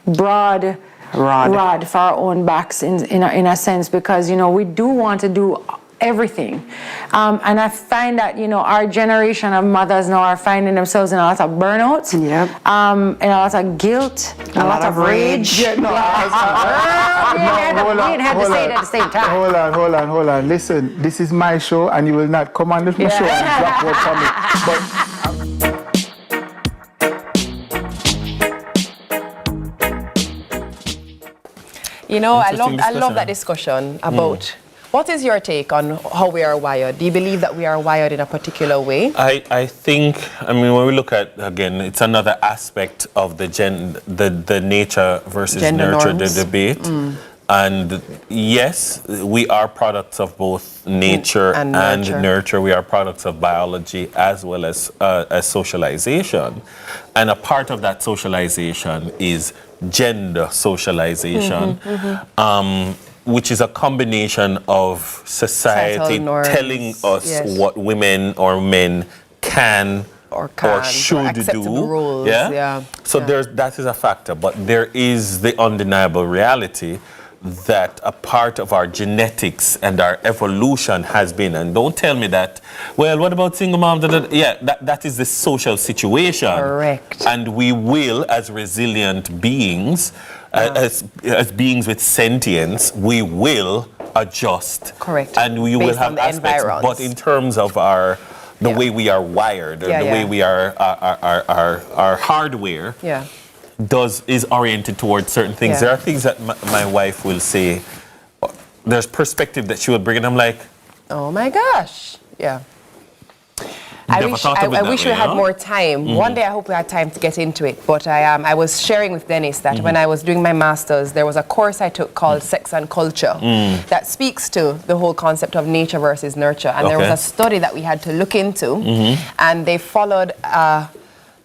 broad rod for our own backs in a sense, because, you know, we do want to do everything. And I find that, our generation of mothers now are finding themselves in a lot of burnout, in a lot of guilt, a lot of rage. Hold on. Listen, this is my show, and you will not come on this show and drop word for me. I love that discussion about what is your take on how we are wired? Do you believe that we are wired in a particular way? I think, when we look at, again, it's another aspect of the nature versus Gender nurture norms. the debate. And yes, we are products of both nature and nurture. We are products of biology as well as socialization. And a part of that socialization is gender socialization, which is a combination of society telling us what women or men can or should do. Rules, So that is a factor, but there is the undeniable reality that a part of our genetics and our evolution has been, and don't tell me that, well, what about single moms? That is the social situation. Correct. And we will, as resilient beings, as beings with sentience, we will adjust. Correct. And we will have aspects, but in terms of the way we are wired, or the way we are, our hardware, is oriented towards certain things. There are things that my wife will say, there's perspective that she will bring, and I'm like, oh my gosh, I wish we had more time. One day I hope we had time to get into it, but I was sharing with Dennis that when I was doing my master's, there was a course I took called Sex and Culture that speaks to the whole concept of nature versus nurture, and there was a study that we had to look into, and they followed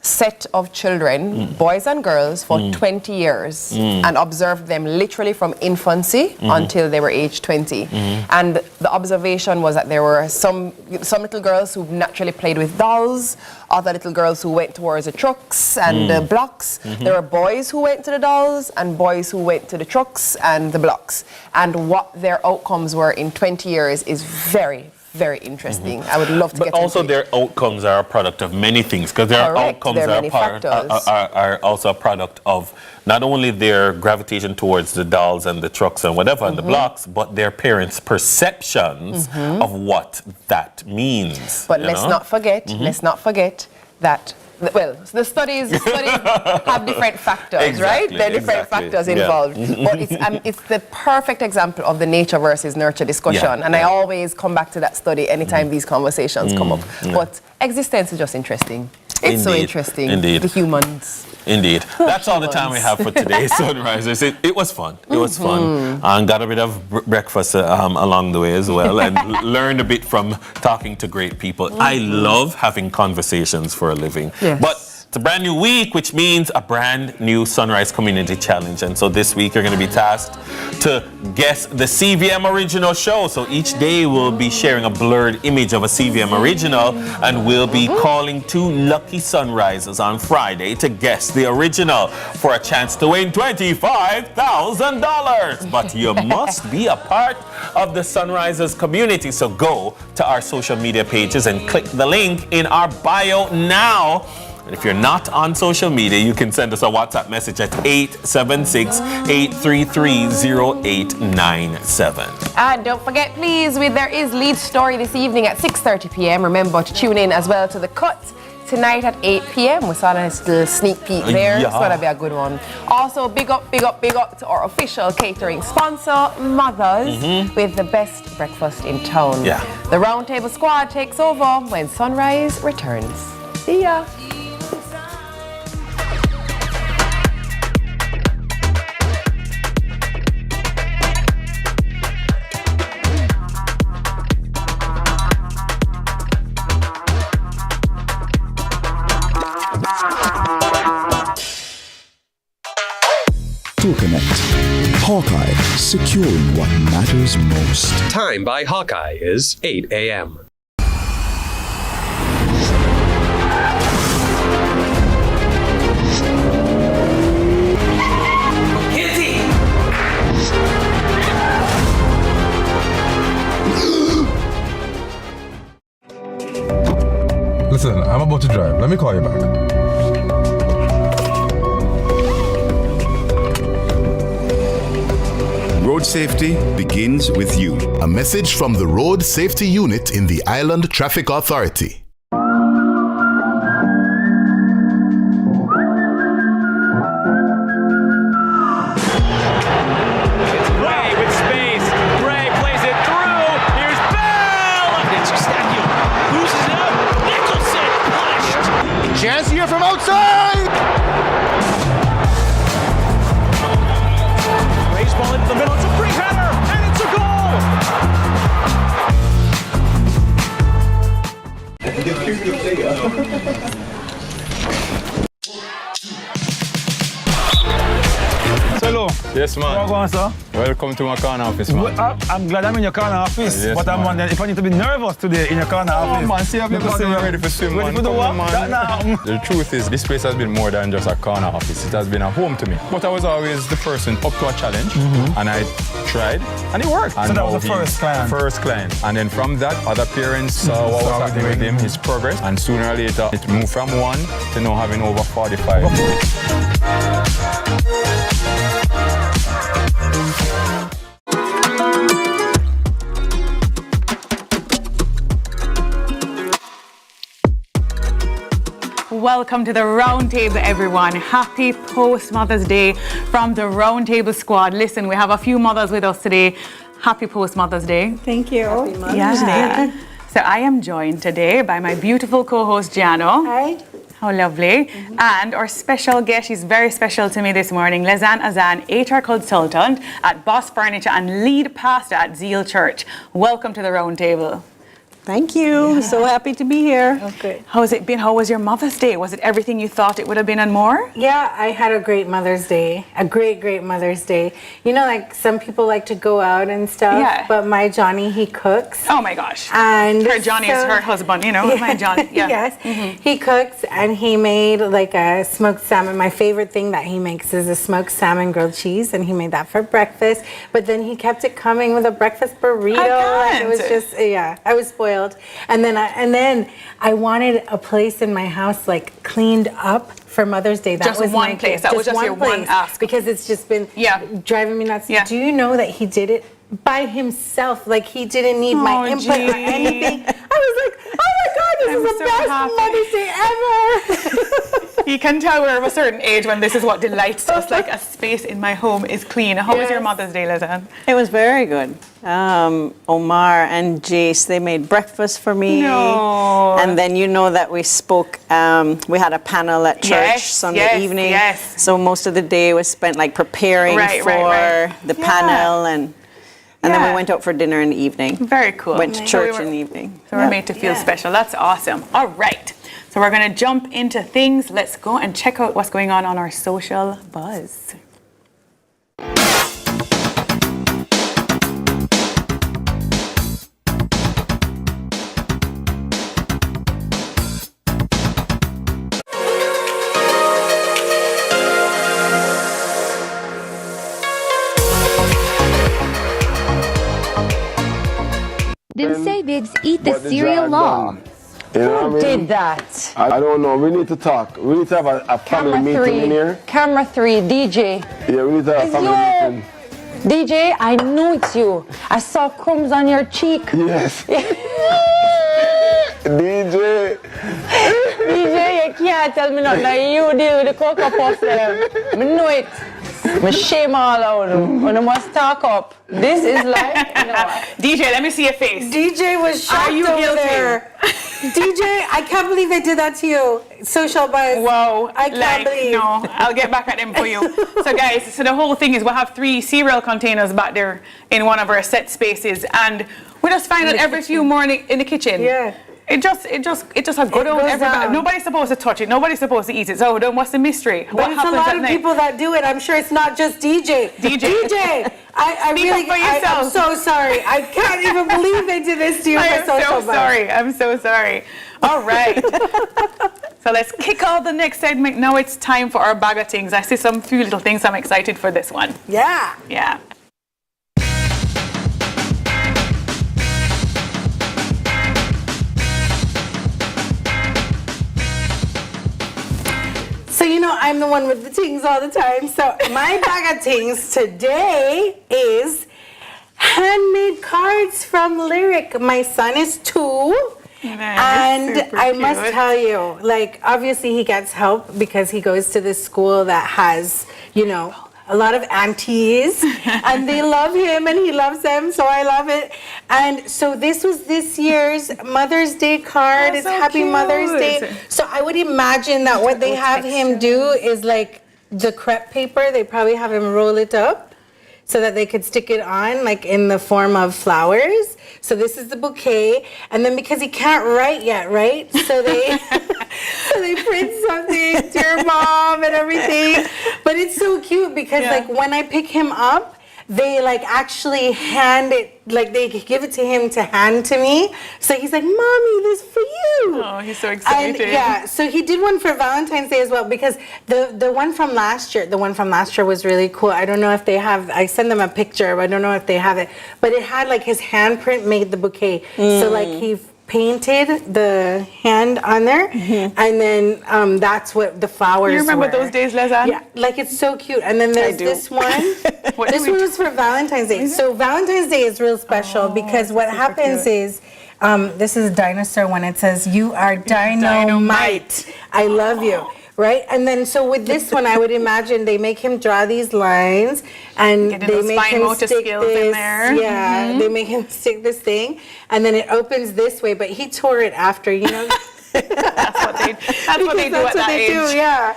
set of children, boys and girls, for 20 years and observed them literally from infancy until they were age 20. And the observation was that there were some little girls who naturally played with dolls, other little girls who went towards the trucks and the blocks. There were boys who went to the dolls and boys who went to the trucks and the blocks. And what their outcomes were in 20 years is very, very interesting. I would love to get into it. But also their outcomes are a product of many things, because their outcomes are also a product of not only their gravitation towards the dolls and the trucks and whatever and the blocks, but their parents' perceptions of what that means. But let's not forget that the studies have different factors, right? There are different factors involved. But it's the perfect example of the nature versus nurture discussion. And I always come back to that study anytime these conversations come up. But existence is just interesting. It's so interesting. The humans. Indeed. That's all the time we have for today's Sunrisers. It was fun. It was fun. And got a bit of breakfast along the way as well, and learned a bit from talking to great people. I love having conversations for a living. But it's a brand new week, which means a brand new Sunrise Community Challenge. And so this week you're going to be tasked to guess the CVM original show. So each day we'll be sharing a blurred image of a CVM original, and we'll be calling 2 lucky Sunrisers on Friday to guess the original for a chance to win $25,000. But you must be a part of the Sunrisers community. So go to our social media pages and click the link in our bio now. And if you're not on social media, you can send us a WhatsApp message at 876-833-0897. And don't forget, please, there is lead story this evening at 6:30 p.m. Remember to tune in as well to The Cut tonight at 8 p.m. We saw a nice little sneak peek there. It's going to be a good one. Also, big up to our official catering sponsor, Mothers, with the best breakfast in town. The Roundtable Squad takes over when Sunrise returns. See ya. To connect. Hawkeye, securing what matters most. Time by Hawkeye is 8 a.m. Listen, I'm about to drive. Let me call you back. Road safety begins with you. A message from the Road Safety Unit in the Island Traffic Authority. Chance here from outside! Raised ball into the middle, it's a free header, and it's a Hello. Yes, man. How are you going, sir? Welcome to my corner office, man. I'm glad I'm in your corner office, Yes, but I'm man. wondering if I need to be nervous today in your corner office. Man, see if you're ready for swim, Ready man. for the Come what? on, man. That now. The truth is, this place has been more than just a corner office. It has been a home to me. But I was always the person up to a challenge, and I tried, and it worked. So And that was now the first he's client? First client. And then from that, other parents saw what was happening with him, his progress, and sooner or later, it moved from 1 to now having over 45. Welcome to the Round Table, everyone. Happy post-Mother's Day from the Round Table squad. Listen, we have a few mothers with us today. Happy post-Mother's Day. Thank you. Happy Mother's Day. So I am joined today by my beautiful co-host, Giano. Hi. How lovely. And our special guest, she's very special to me this morning, Lezan Azan, HR consultant at Boss Furniture and lead pastor at Zeal Church. Welcome to the Round Table. Thank you. Yeah. So happy to be here. Okay. How has it been? How was your Mother's Day? Was it everything you thought it would have been and more? Yeah, I had a great Mother's Day. A great Mother's Day. You know, like some people like to go out and stuff. Yeah. But my Johnny, he cooks. Oh my gosh. And her Johnny is her husband, you know, my Johnny. Yeah. Yes. He cooks and he made like a smoked salmon. My favorite thing that he makes is a smoked salmon grilled cheese, and he made that for breakfast. But then he kept it coming with a breakfast burrito. Like, it was just, yeah, I was spoiled. And then I wanted a place in my house like cleaned up for Mother's Day. That Just was one my place. gift. That was just your one ask. Because it's just been driving me nuts. Do you know that he did it by himself? Like he didn't need my input or anything. I was like, oh my God, this is the best Mother's Day ever. You can tell we're of a certain age when this is what delights us. Like a space in my home is clean. How was your Mother's Day, Lizanne? It was very good. Omar and Jace, they made breakfast for me. No. And then you know that we spoke, we had a panel at church Sunday evening. Yes. So most of the day was spent like preparing for the panel and then we went out for dinner in the evening. Very cool. Went to church in the evening. So we're made to feel special. That's awesome. All right. So we're going to jump into things. Let's go and check out what's going on our social buzz. Didn't say bigs eat the cereal law. You know Who what I mean? did that? I don't know. We need to talk. We need to have a family meeting in here. Camera 3, DJ. Yeah, we need to have a family meeting. DJ, I know it's you. I saw crumbs on your cheek. Yes. DJ. DJ, you can't tell me nothing. Now you deal with the Cocoa Puffs there. I know it. I shame all out of them. When I must talk up. This is like, DJ, let me see your face. DJ was shocked Are you over guilty? there. DJ, I can't believe they did that to you. Social buzz. Whoa. I can't believe. No, I'll get back at them for you. So guys, so the whole thing is we'll have 3 cereal containers back there in one of our set spaces, and we just find out every few morning in the kitchen. Yeah. It just a good old everybody. down. Nobody's supposed to touch it. Nobody's supposed to eat it. So then what's the mystery? But What it's a happens lot at of night? people that do it. I'm sure it's not just DJ. DJ, I Speak really, up for yourself. I'm so sorry. I can't even believe they did this to you. I for am social so buzz. sorry. I'm so sorry. All right. So let's kick off the next segment. Now it's time for our bag of things. I see some few little things. I'm excited for this one. Yeah. Yeah. I'm the one with the things all the time. So my bag of things today is handmade cards from Lyric. My son is 2. And I must tell you, like, obviously he gets help because he goes to this school that has, you know, a lot of aunties and they love him and he loves them, so I love it. And so this was this year's Mother's Day card. It's Happy Mother's Day. So I would imagine that what they have him do is like the crepe paper, they probably have him roll it up so that they could stick it on like in the form of flowers. So this is the bouquet, and then because he can't write yet, right? So they so they print something to your mom and everything. But it's so cute because like when I pick him up, they like actually hand it, like they give it to him to hand to me. So he's like, "Mommy, this is for you." Oh, he's so excited. And yeah, so he did one for Valentine's Day as well because the one from last year, was really cool. I don't know if they have, I sent them a picture, but I don't know if they have it. But it had like his handprint made the bouquet. So like he painted the hand on there, and then that's what the flowers. You remember were. those days, Lezanne? Yeah, like it's so cute. And then there's this one. This one was for Valentine's Day. So Valentine's Day is real special because what happens is, this is a dinosaur one. It says, "You are dynamite. I love you." Right? And then so with this one, I would imagine they make him draw these lines and they make him stick this. In there. Yeah, they make him stick this thing, and then it opens this way. But he tore it after, you know. That's what they do at that age. Yeah.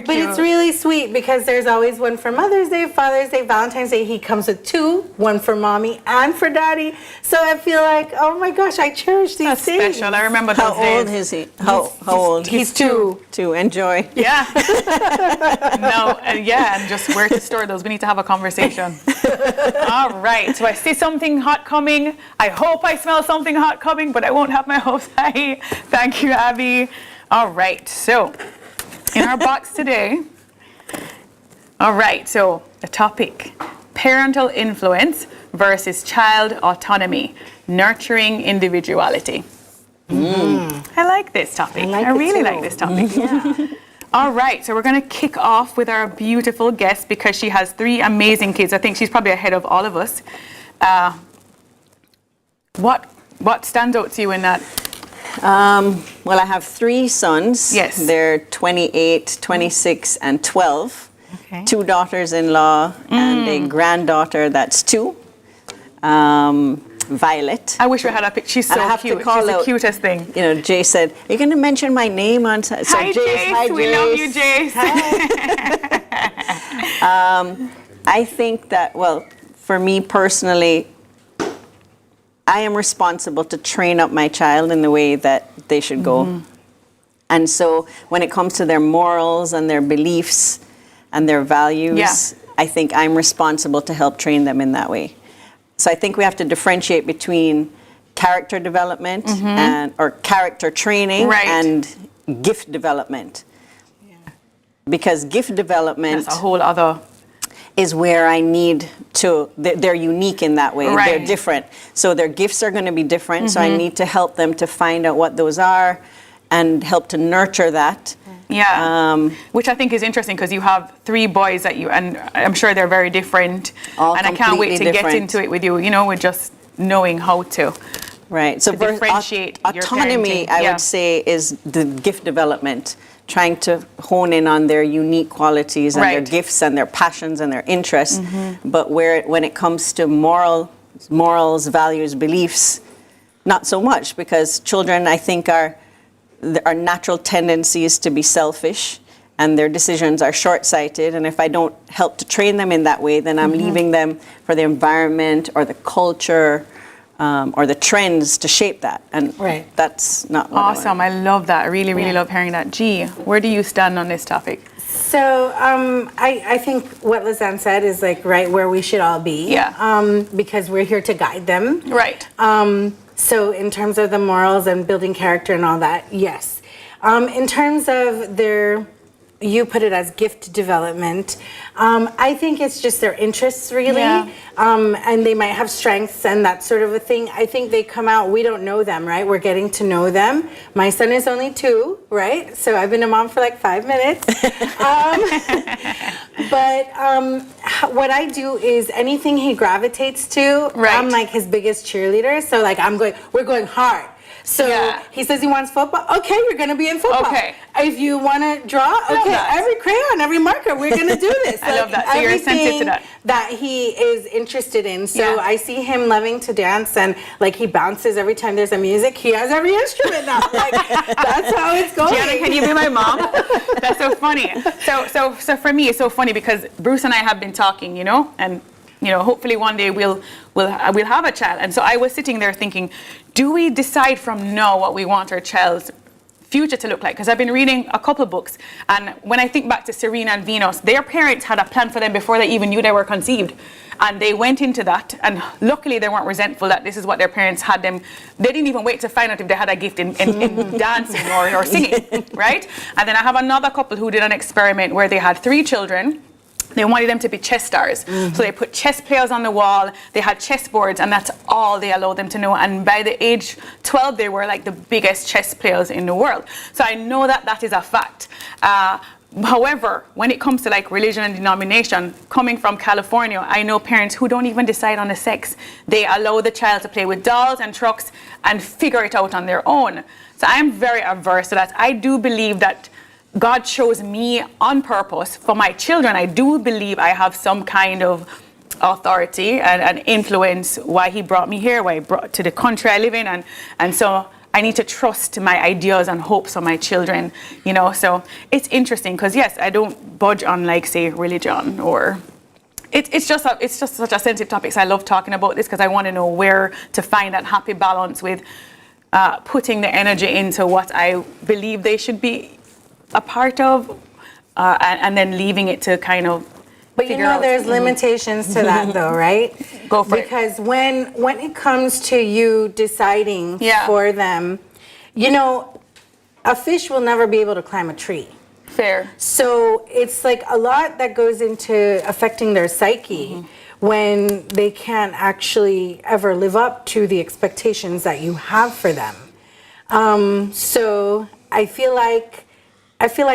But it's really sweet because there's always one for Mother's Day, Father's Day, Valentine's Day. He comes with 2, one for mommy and for daddy. So I feel like, oh my gosh, I cherish these things. Special. I remember those days. How old is he? How old? He's 2. 2. Enjoy. Yeah. And just where to store those. We need to have a conversation. All right. So I see something hot coming. I hope I smell something hot coming, but I won't have my hopes high. Thank you, Abby. All right. So in our box today, all right. So the topic, parental influence versus child autonomy, nurturing individuality. I like this topic. I really like this topic. All right, so we're going to kick off with our beautiful guest because she has 3 amazing kids. I think she's probably ahead of all of us. What stands out to you in that? Well, I have 3 sons. Yes. They're 28, 26, and 12. Okay. 2 daughters-in-law and a granddaughter that's 2. Violet. I wish we had a picture. She's so cute. She's the cutest thing. You know, Jay said, "You're going to mention my name on." So hi, Jace. Hi, we love you, Jace. I think that, well, for me personally, I am responsible to train up my child in the way that they should go. And so when it comes to their morals and their beliefs and their values, I think I'm responsible to help train them in that way. So I think we have to differentiate between character development or character training and gift development. Because gift development that's a whole other is where I need to, they're unique in that way. They're different. So their gifts are going to be different. So I need to help them to find out what those are and help to nurture that. Which I think is interesting because you have 3 boys that and I'm sure they're very different. And I can't wait to get into it with you, you know, with just knowing how to. Right. So differentiate your autonomy, parenting. I would say, is the gift development, trying to hone in on their unique qualities and their gifts and their passions and their interests. But when it comes to morals, values, beliefs, not so much, because children, I think, are natural tendencies to be selfish and their decisions are short-sighted. And if I don't help to train them in that way, then I'm leaving them for the environment or the culture or the trends to shape that. And that's not what Awesome. I love that. I really, really love hearing that. G, where do you stand on this topic? So I think what Lizanne said is like right where we should all be. Because we're here to guide them. So in terms of the morals and building character and all that, yes. In terms of their you put it as gift development. I think it's just their interests, really. And they might have strengths and that sort of a thing. I think they come out, we don't know them, right? We're getting to know them. My son is only 2, right? So I've been a mom for like 5 minutes. But what I do is anything he gravitates to, I'm like his biggest cheerleader. So like we're going hard. So he says he wants football. Okay, you're going to be in football. Okay. If you want to draw, okay, every crayon, every marker, we're going to do this. I love that. So you're sensitive to that he is interested in. So I see him loving to dance, and like he bounces every time there's a music. He has every instrument now. Like that's how it's going. Gianna, can you be my mom? That's so funny. So for me, it's so funny because Bruce and I have been talking, you know, and hopefully one day we'll have a child. And so I was sitting there thinking, do we decide from now what we want our child's future to look like? Because I've been reading a couple books, and when I think back to Serena and Venus, their parents had a plan for them before they even knew they were conceived. And they went into that, and luckily they weren't resentful that this is what their parents had them. They didn't even wait to find out if they had a gift in dancing or singing, right? And then I have another couple who did an experiment where they had 3 children. They wanted them to be chess stars. So they put chess players on the wall, they had chess boards, and that's all they allowed them to know. And by the age 12, they were like the biggest chess players in the world. So I know that is a fact. However, when it comes to like religion and denomination, coming from California, I know parents who don't even decide on the sex. They allow the child to play with dolls and trucks and figure it out on their own. So I'm very averse to that. I do believe that God chose me on purpose for my children. I do believe I have some kind of authority and influence why he brought me here, why he brought to the country I live in. And so I need to trust my ideas and hopes of my children, So it's interesting because, yes, I don't budge on, like, say, religion or... It's just such a sensitive topic. So I love talking about this because I want to know where to find that happy balance with putting the energy into what I believe they should be a part of, and then leaving it to kind of. But there's limitations to that, though, right? Go for it. Because when it comes to you deciding for them, a fish will never be able to climb a tree. Fair. So it's like a lot that goes into affecting their psyche when they can't actually ever live up to the expectations that you have for them. So I feel like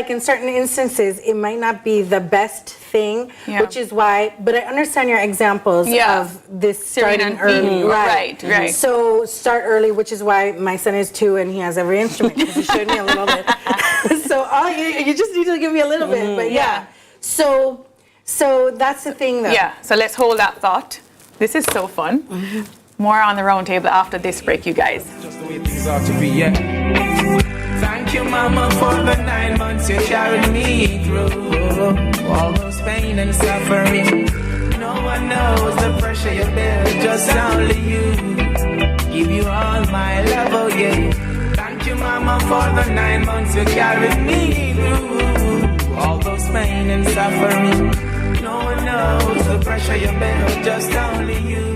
in certain instances, it might not be the best thing, which is why, but I understand your examples of this starting early. Right. So start early, which is why my son is 2 and he has every instrument, because he showed me a little bit. So you just need to give me a little bit, but So that's the thing, though. Yeah, so let's hold that thought. This is so fun. More on the round table after this break, you guys. Just the way things ought to be, Thank you, Mama, for the 9 months you carried me through all those pain and suffering. No one knows the pressure you bear, just only you. Give you all my love, oh yeah. Thank you, Mama, for the 9 months you carried me through all those pain and suffering. No one knows the pressure you bear, just only you.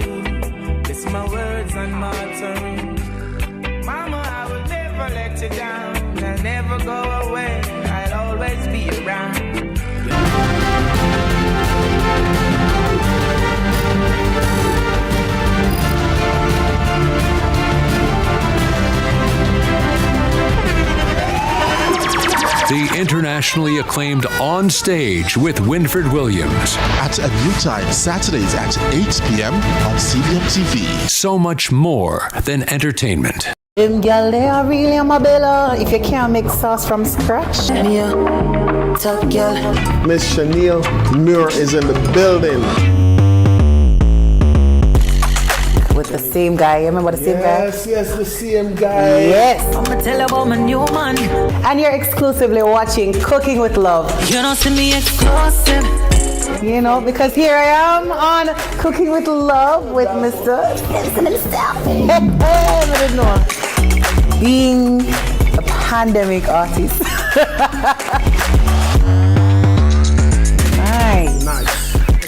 It's my words and my tongue. Mama, I will never let you down. I'll never go away. I'll always be around. The internationally acclaimed On Stage with Winfred Williams. At a new time, Saturdays at 8 p.m. on CVMTV. So much more than entertainment. Them girl, they are really a bella. If you can't make sauce from scratch. And yeah, top girl. Miss Chanel Muir is in the building. With the same guy. You remember the same guy? Yes, the same guy. Yes. I'ma tell you about my new man. And you're exclusively watching Cooking with Love. You don't see me exclusive. Because here I am on Cooking with Love with Mr. Hey, I didn't know. Being a pandemic artist. Nice.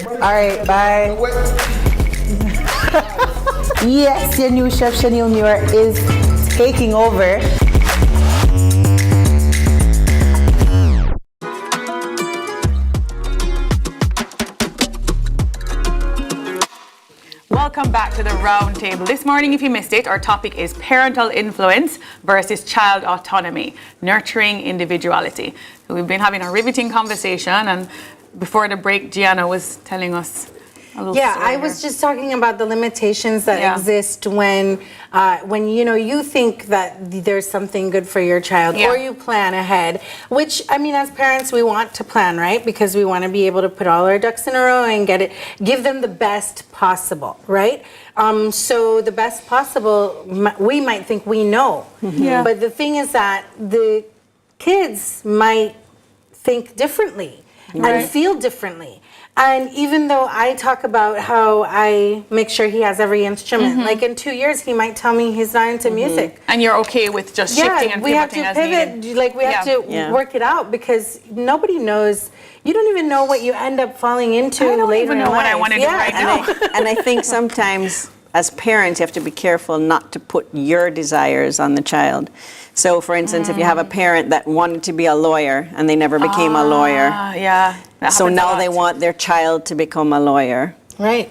All right, bye. Yes, your new chef Chanel Muir is taking over. back to the round table. This morning, if you missed it, our topic is parental influence versus child autonomy, nurturing individuality. So we've been having a riveting conversation, and before the break, Gianna was telling us a little story I was just talking about the limitations that exist when you think that there's something good for your child, or you plan ahead, which, I mean, as parents, we want to plan, right? Because we want to be able to put all our ducks in a row and give them the best possible, right? So the best possible, we might think we know. But the thing is that the kids might think differently and feel differently. And even though I talk about how I make sure he has every instrument, like in 2 years, he might tell me he's not into music. And you're okay with just shifting and we have pivoting to as pivot. needed. Like we have to work it out, because nobody knows. You don't even know what you end up falling into later in life. I don't even know what I want to do right now. And I think sometimes as parents, you have to be careful not to put your desires on the child. So, for instance, if you have a parent that wanted to be a lawyer and they never became a lawyer, so now they want their child to become a lawyer. Right.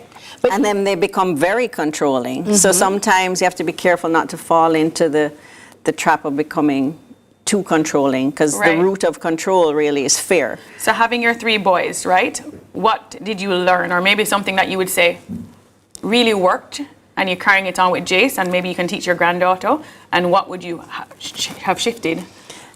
And then they become very controlling. So sometimes you have to be careful not to fall into the trap of becoming too controlling, because the root of control really is fear. So having your 3 boys, right? What did you learn, or maybe something that you would say really worked and you're carrying it on with Jace, and maybe you can teach your granddaughter, and what would you have shifted?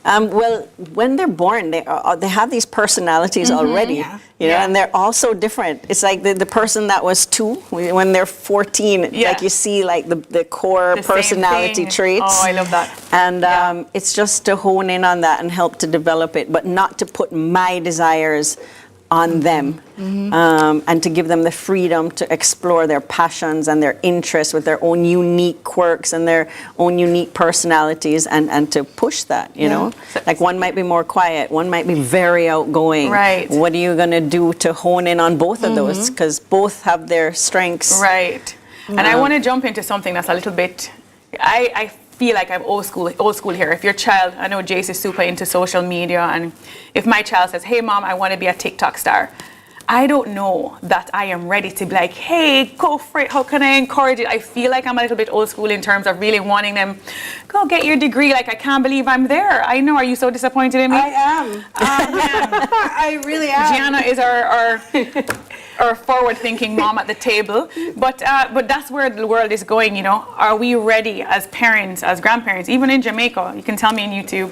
Well, when they're born, they have these personalities already, you know, and they're all so different. It's like the person that was 2, when they're 14, like you see like the core personality traits. Oh, I love that. And it's just to hone in on that and help to develop it, but not to put my desires on them, and to give them the freedom to explore their passions and their interests with their own unique quirks and their own unique personalities, and to push that, you know. Like one might be more quiet, one might be very outgoing. Right. What are you going to do to hone in on both of those? Because both have their strengths. Right. And I want to jump into something that's a little bit, I feel like I'm old school here. If your child, I know Jace is super into social media, and if my child says, hey mom, I want to be a TikTok star, I don't know that I am ready to be like, hey, go for it, how can I encourage it? I feel like I'm a little bit old school in terms of really wanting them, go get your degree, like I can't believe I'm there. I know, are you so disappointed in me? I am. I really am. Gianna is our forward-thinking mom at the table, but that's where the world is going, you know. Are we ready as parents, as grandparents, even in Jamaica? You can tell me on YouTube,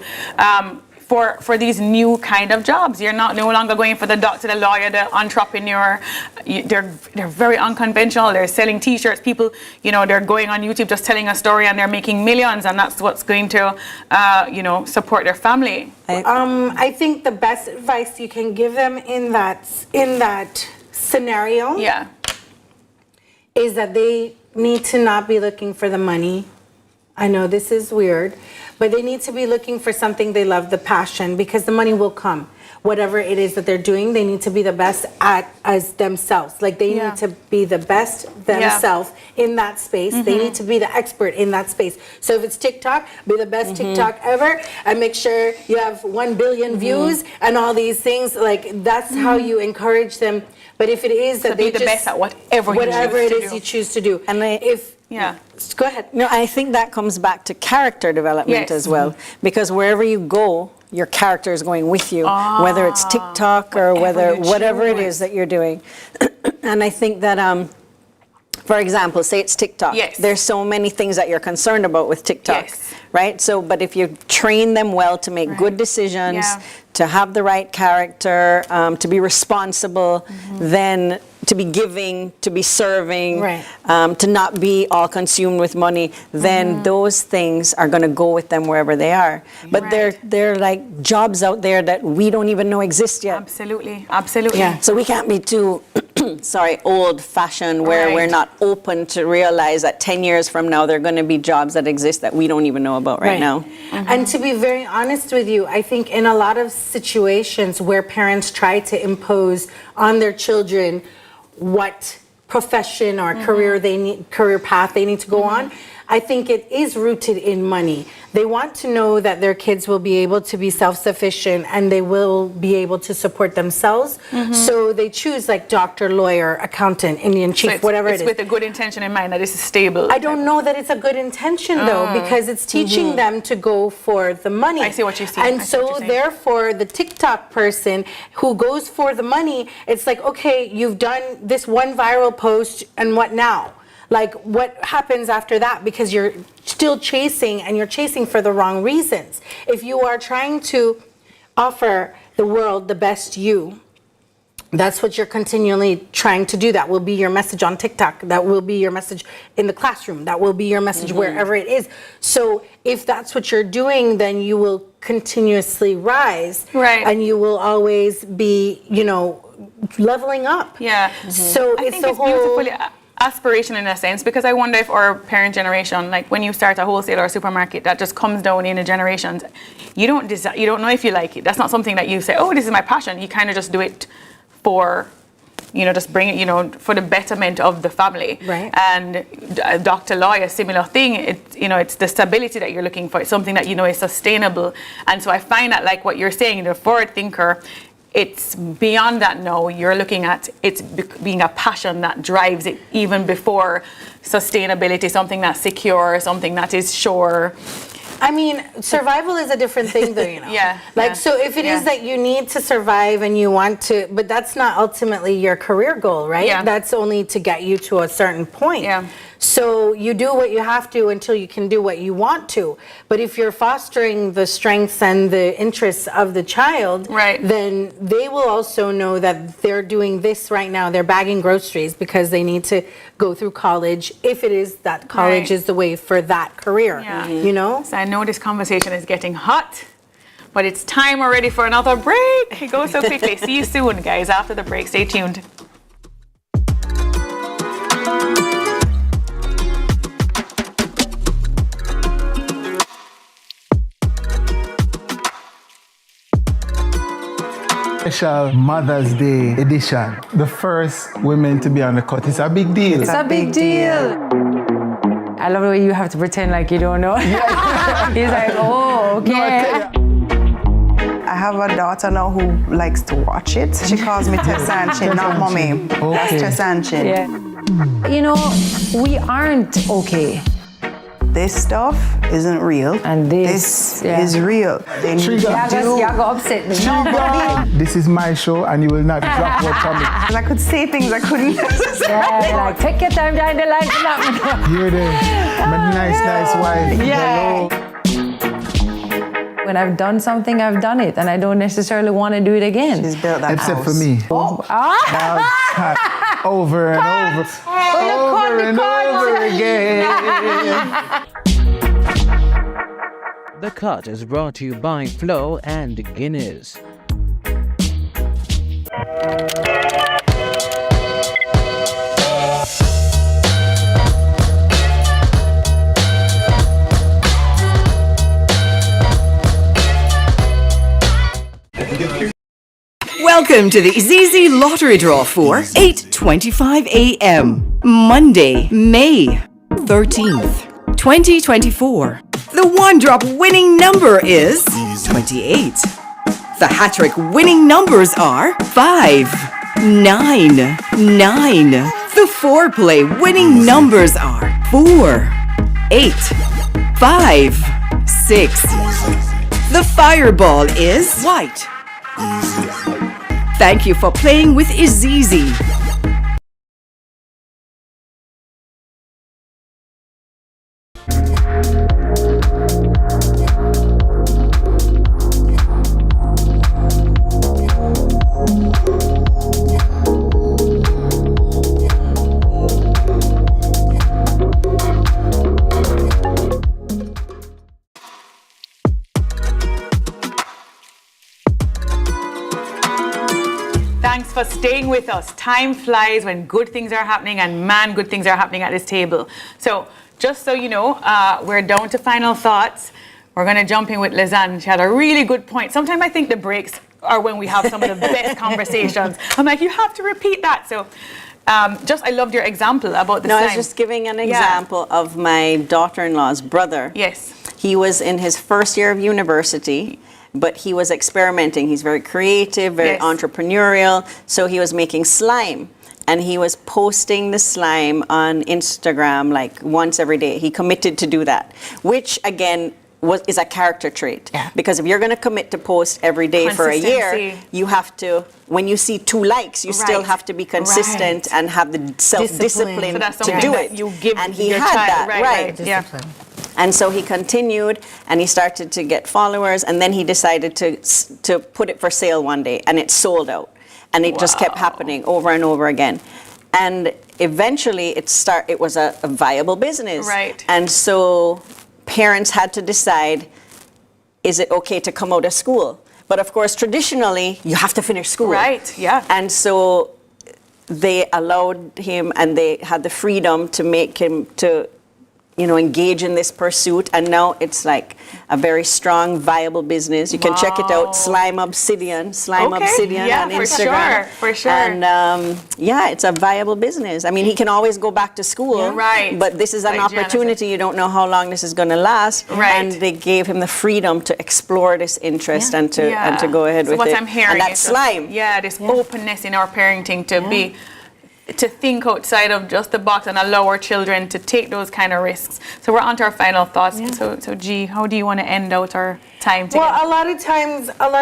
for these new kind of jobs. You're no longer going for the doctor, the lawyer, the entrepreneur. They're very unconventional. They're selling T-shirts. People, you know, they're going on YouTube just telling a story, and they're making millions, and that's what's going to, support their family. I think the best advice you can give them in that scenario is that they need to not be looking for the money. I know this is weird, but they need to be looking for something they love, the passion, because the money will come. Whatever it is that they're doing, they need to be the best at as themselves. Like they need to be the best themselves in that space. They need to be the expert in that space. So if it's TikTok, be the best TikTok ever, and make sure you have 1 billion views and all these things. Like that's how you encourage them. But if it is that they be the best at whatever it is you choose to do, and go ahead. No, I think that comes back to character development as well, because wherever you go, your character is going with you, whether it's TikTok or whatever it is that you're doing. And I think that, for example, say it's TikTok. There's so many things that you're concerned about with TikTok, right? So, but if you train them well to make good decisions, to have the right character, to be responsible, then to be giving, to be serving, to not be all consumed with money, then those things are going to go with them wherever they are. But they're like jobs out there that we don't even know exist yet. Absolutely, absolutely. So we can't be too, old-fashioned where we're not open to realize that 10 years from now there are going to be jobs that exist that we don't even know about right now. And to be very honest with you, I think in a lot of situations where parents try to impose on their children what profession or career path they need to go on, I think it is rooted in money. They want to know that their kids will be able to be self-sufficient and they will be able to support themselves. So they choose like doctor, lawyer, accountant, Indian chief, whatever it is. It's with a good intention in mind that this is stable. I don't know that it's a good intention though, because it's teaching them to go for the money. I see what you're saying. And so therefore the TikTok person who goes for the money, it's like, okay, you've done this one viral post and what now? Like, what happens after that? Because you're still chasing, and you're chasing for the wrong reasons. If you are trying to offer the world the best you, that's what you're continually trying to do. That will be your message on TikTok. That will be your message in the classroom. That will be your message wherever it is. So if that's what you're doing, then you will continuously rise. Right. And you will always be, you know, leveling up. Yeah. So I it's think the it's whole... beautifully aspiration in a sense, because I wonder if our parent generation, like when you start a wholesale or a supermarket, that just comes down in the generations. You don't know if you like it. That's not something that you say, oh, this is my passion. You kind of just do it for, you know, just bring it, you know, for the betterment of the family. Right. And Dr. Loy, a similar thing. It's the stability that you're looking for. It's something that you know is sustainable. And so I find that, like what you're saying, the forward thinker, it's beyond that now. You're looking at it being a passion that drives it even before sustainability, something that's secure, something that is sure. I mean, survival is a different thing though, you know. Yeah. Like, so if it is that you need to survive and you want to, but that's not ultimately your career goal, right? Yeah. That's only to get you to a certain point. Yeah. So you do what you have to until you can do what you want to. But if you're fostering the strengths and the interests of the child, then they will also know that they're doing this right now. They're bagging groceries because they need to go through college, if it is that college is the way for that career, you know? So I know this conversation is getting hot, but it's time already for another break. It goes so quickly. See you soon, guys, after the break. Stay tuned. Special Mother's Day edition. The first women to be on the cut. It's a big deal. It's a big deal. I love the way you have to pretend like you don't know. He's like, oh, okay. I have a daughter now who likes to watch it. She calls me Tessanchin, not mommy. That's Tessanchin. Yeah. You know, we aren't okay. This stuff isn't real. And this is real. They need to do... You're upset me. This is my show and you will not drop word from me. I could say things I couldn't. Like, take your time down the line. Here it is. My nice wife. Yeah. When I've done something, I've done it. And I don't necessarily want to do it again. She's built that Except house. for me. Over and over. Over and over again. The Cut is brought to you by Flo and Guinness. Welcome to the ZZ Lottery Draw for 8:25 a.m. Monday, May 13th, 2024. The one-drop winning number is 28. The hat-trick winning numbers are 5, 9, 9. The four-play winning numbers are 4, 8, 5, 6. The fireball is white. Thank you for playing with Izizi. Thanks for staying with us. Time flies when good things are happening, and man, good things are happening at this table. So just so you know, we're down to final thoughts. We're going to jump in with Lizanne. She had a really good point. Sometimes I think the breaks are when we have some of the best conversations. I'm like, you have to repeat that. So I loved your example about the No, slime. I was just giving an example of my daughter-in-law's brother. Yes. He was in his first year of university, but he was experimenting. He's very creative, very entrepreneurial, so he was making slime. And he was posting the slime on Instagram like once every day. He committed to do that, which again is a character trait. Yeah. Because if you're going to commit to post every day for a year, you have to, when you see 2 likes, you still have to be consistent and have the self-discipline to do it. You give and he your had child, that, right. Discipline. And so he continued, and he started to get followers, and then he decided to put it for sale one day, and it sold out. And it just kept happening over and over again. And eventually it was a viable business. Right. And so parents had to decide, is it okay to come out of school? But of course, traditionally, you have to finish school. Right, yeah. And so they allowed him, and they had the freedom to make him to engage in this pursuit, and now it's like a very strong, viable business. You can check it out, Slime Obsidian on Instagram. For sure. And it's a viable business. I mean, he can always go back to school, but this is an opportunity. You don't know how long this is going to last, and they gave him the freedom to explore this interest and to go ahead with it. So what I'm hearing and that's is slime. This openness in our parenting to think outside of just the box and allow our children to take those kind of risks. So we're on to our final thoughts. So G, how do you want to end out our time together? Well, a lot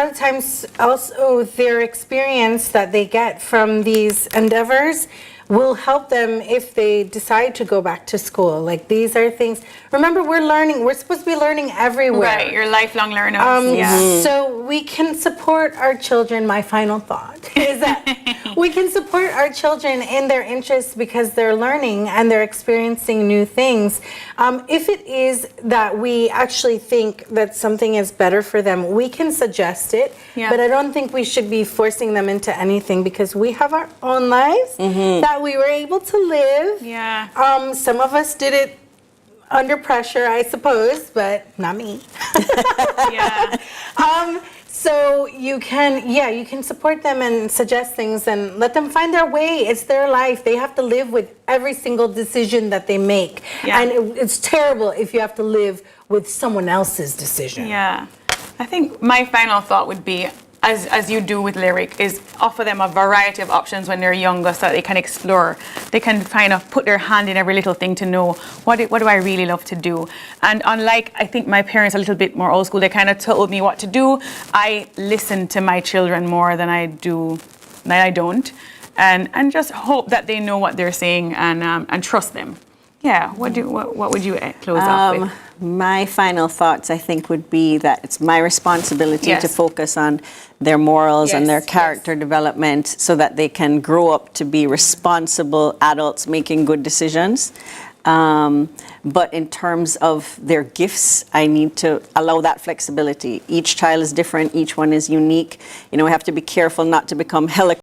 of times also their experience that they get from these endeavors will help them if they decide to go back to school. Like, these are things, remember, we're supposed to be learning everywhere. Right, you're lifelong learners. So we can support our children. My final thought is that we can support our children in their interests because they're learning and they're experiencing new things. If it is that we actually think that something is better for them, we can suggest it, but I don't think we should be forcing them into anything because we have our own lives that we were able to live. Some of us did it under pressure, I suppose, but not me. So you can support them and suggest things and let them find their way. It's their life. They have to live with every single decision that they make. And it's terrible if you have to live with someone else's decision. I think my final thought would be, as you do with Lyric, is offer them a variety of options when they're younger so that they can explore. They can kind of put their hand in every little thing to know, what do I really love to do? And unlike, I think my parents a little bit more old school, they kind of told me what to do. I listen to my children more than I don't. And just hope that they know what they're saying and trust them. What would you close off with? My final thoughts, I think, would be that it's my responsibility to focus on their morals and their character development so that they can grow up to be responsible adults making good decisions. But in terms of their gifts, I need to allow that flexibility. Each child is different. Each one is unique. We have to be careful not to become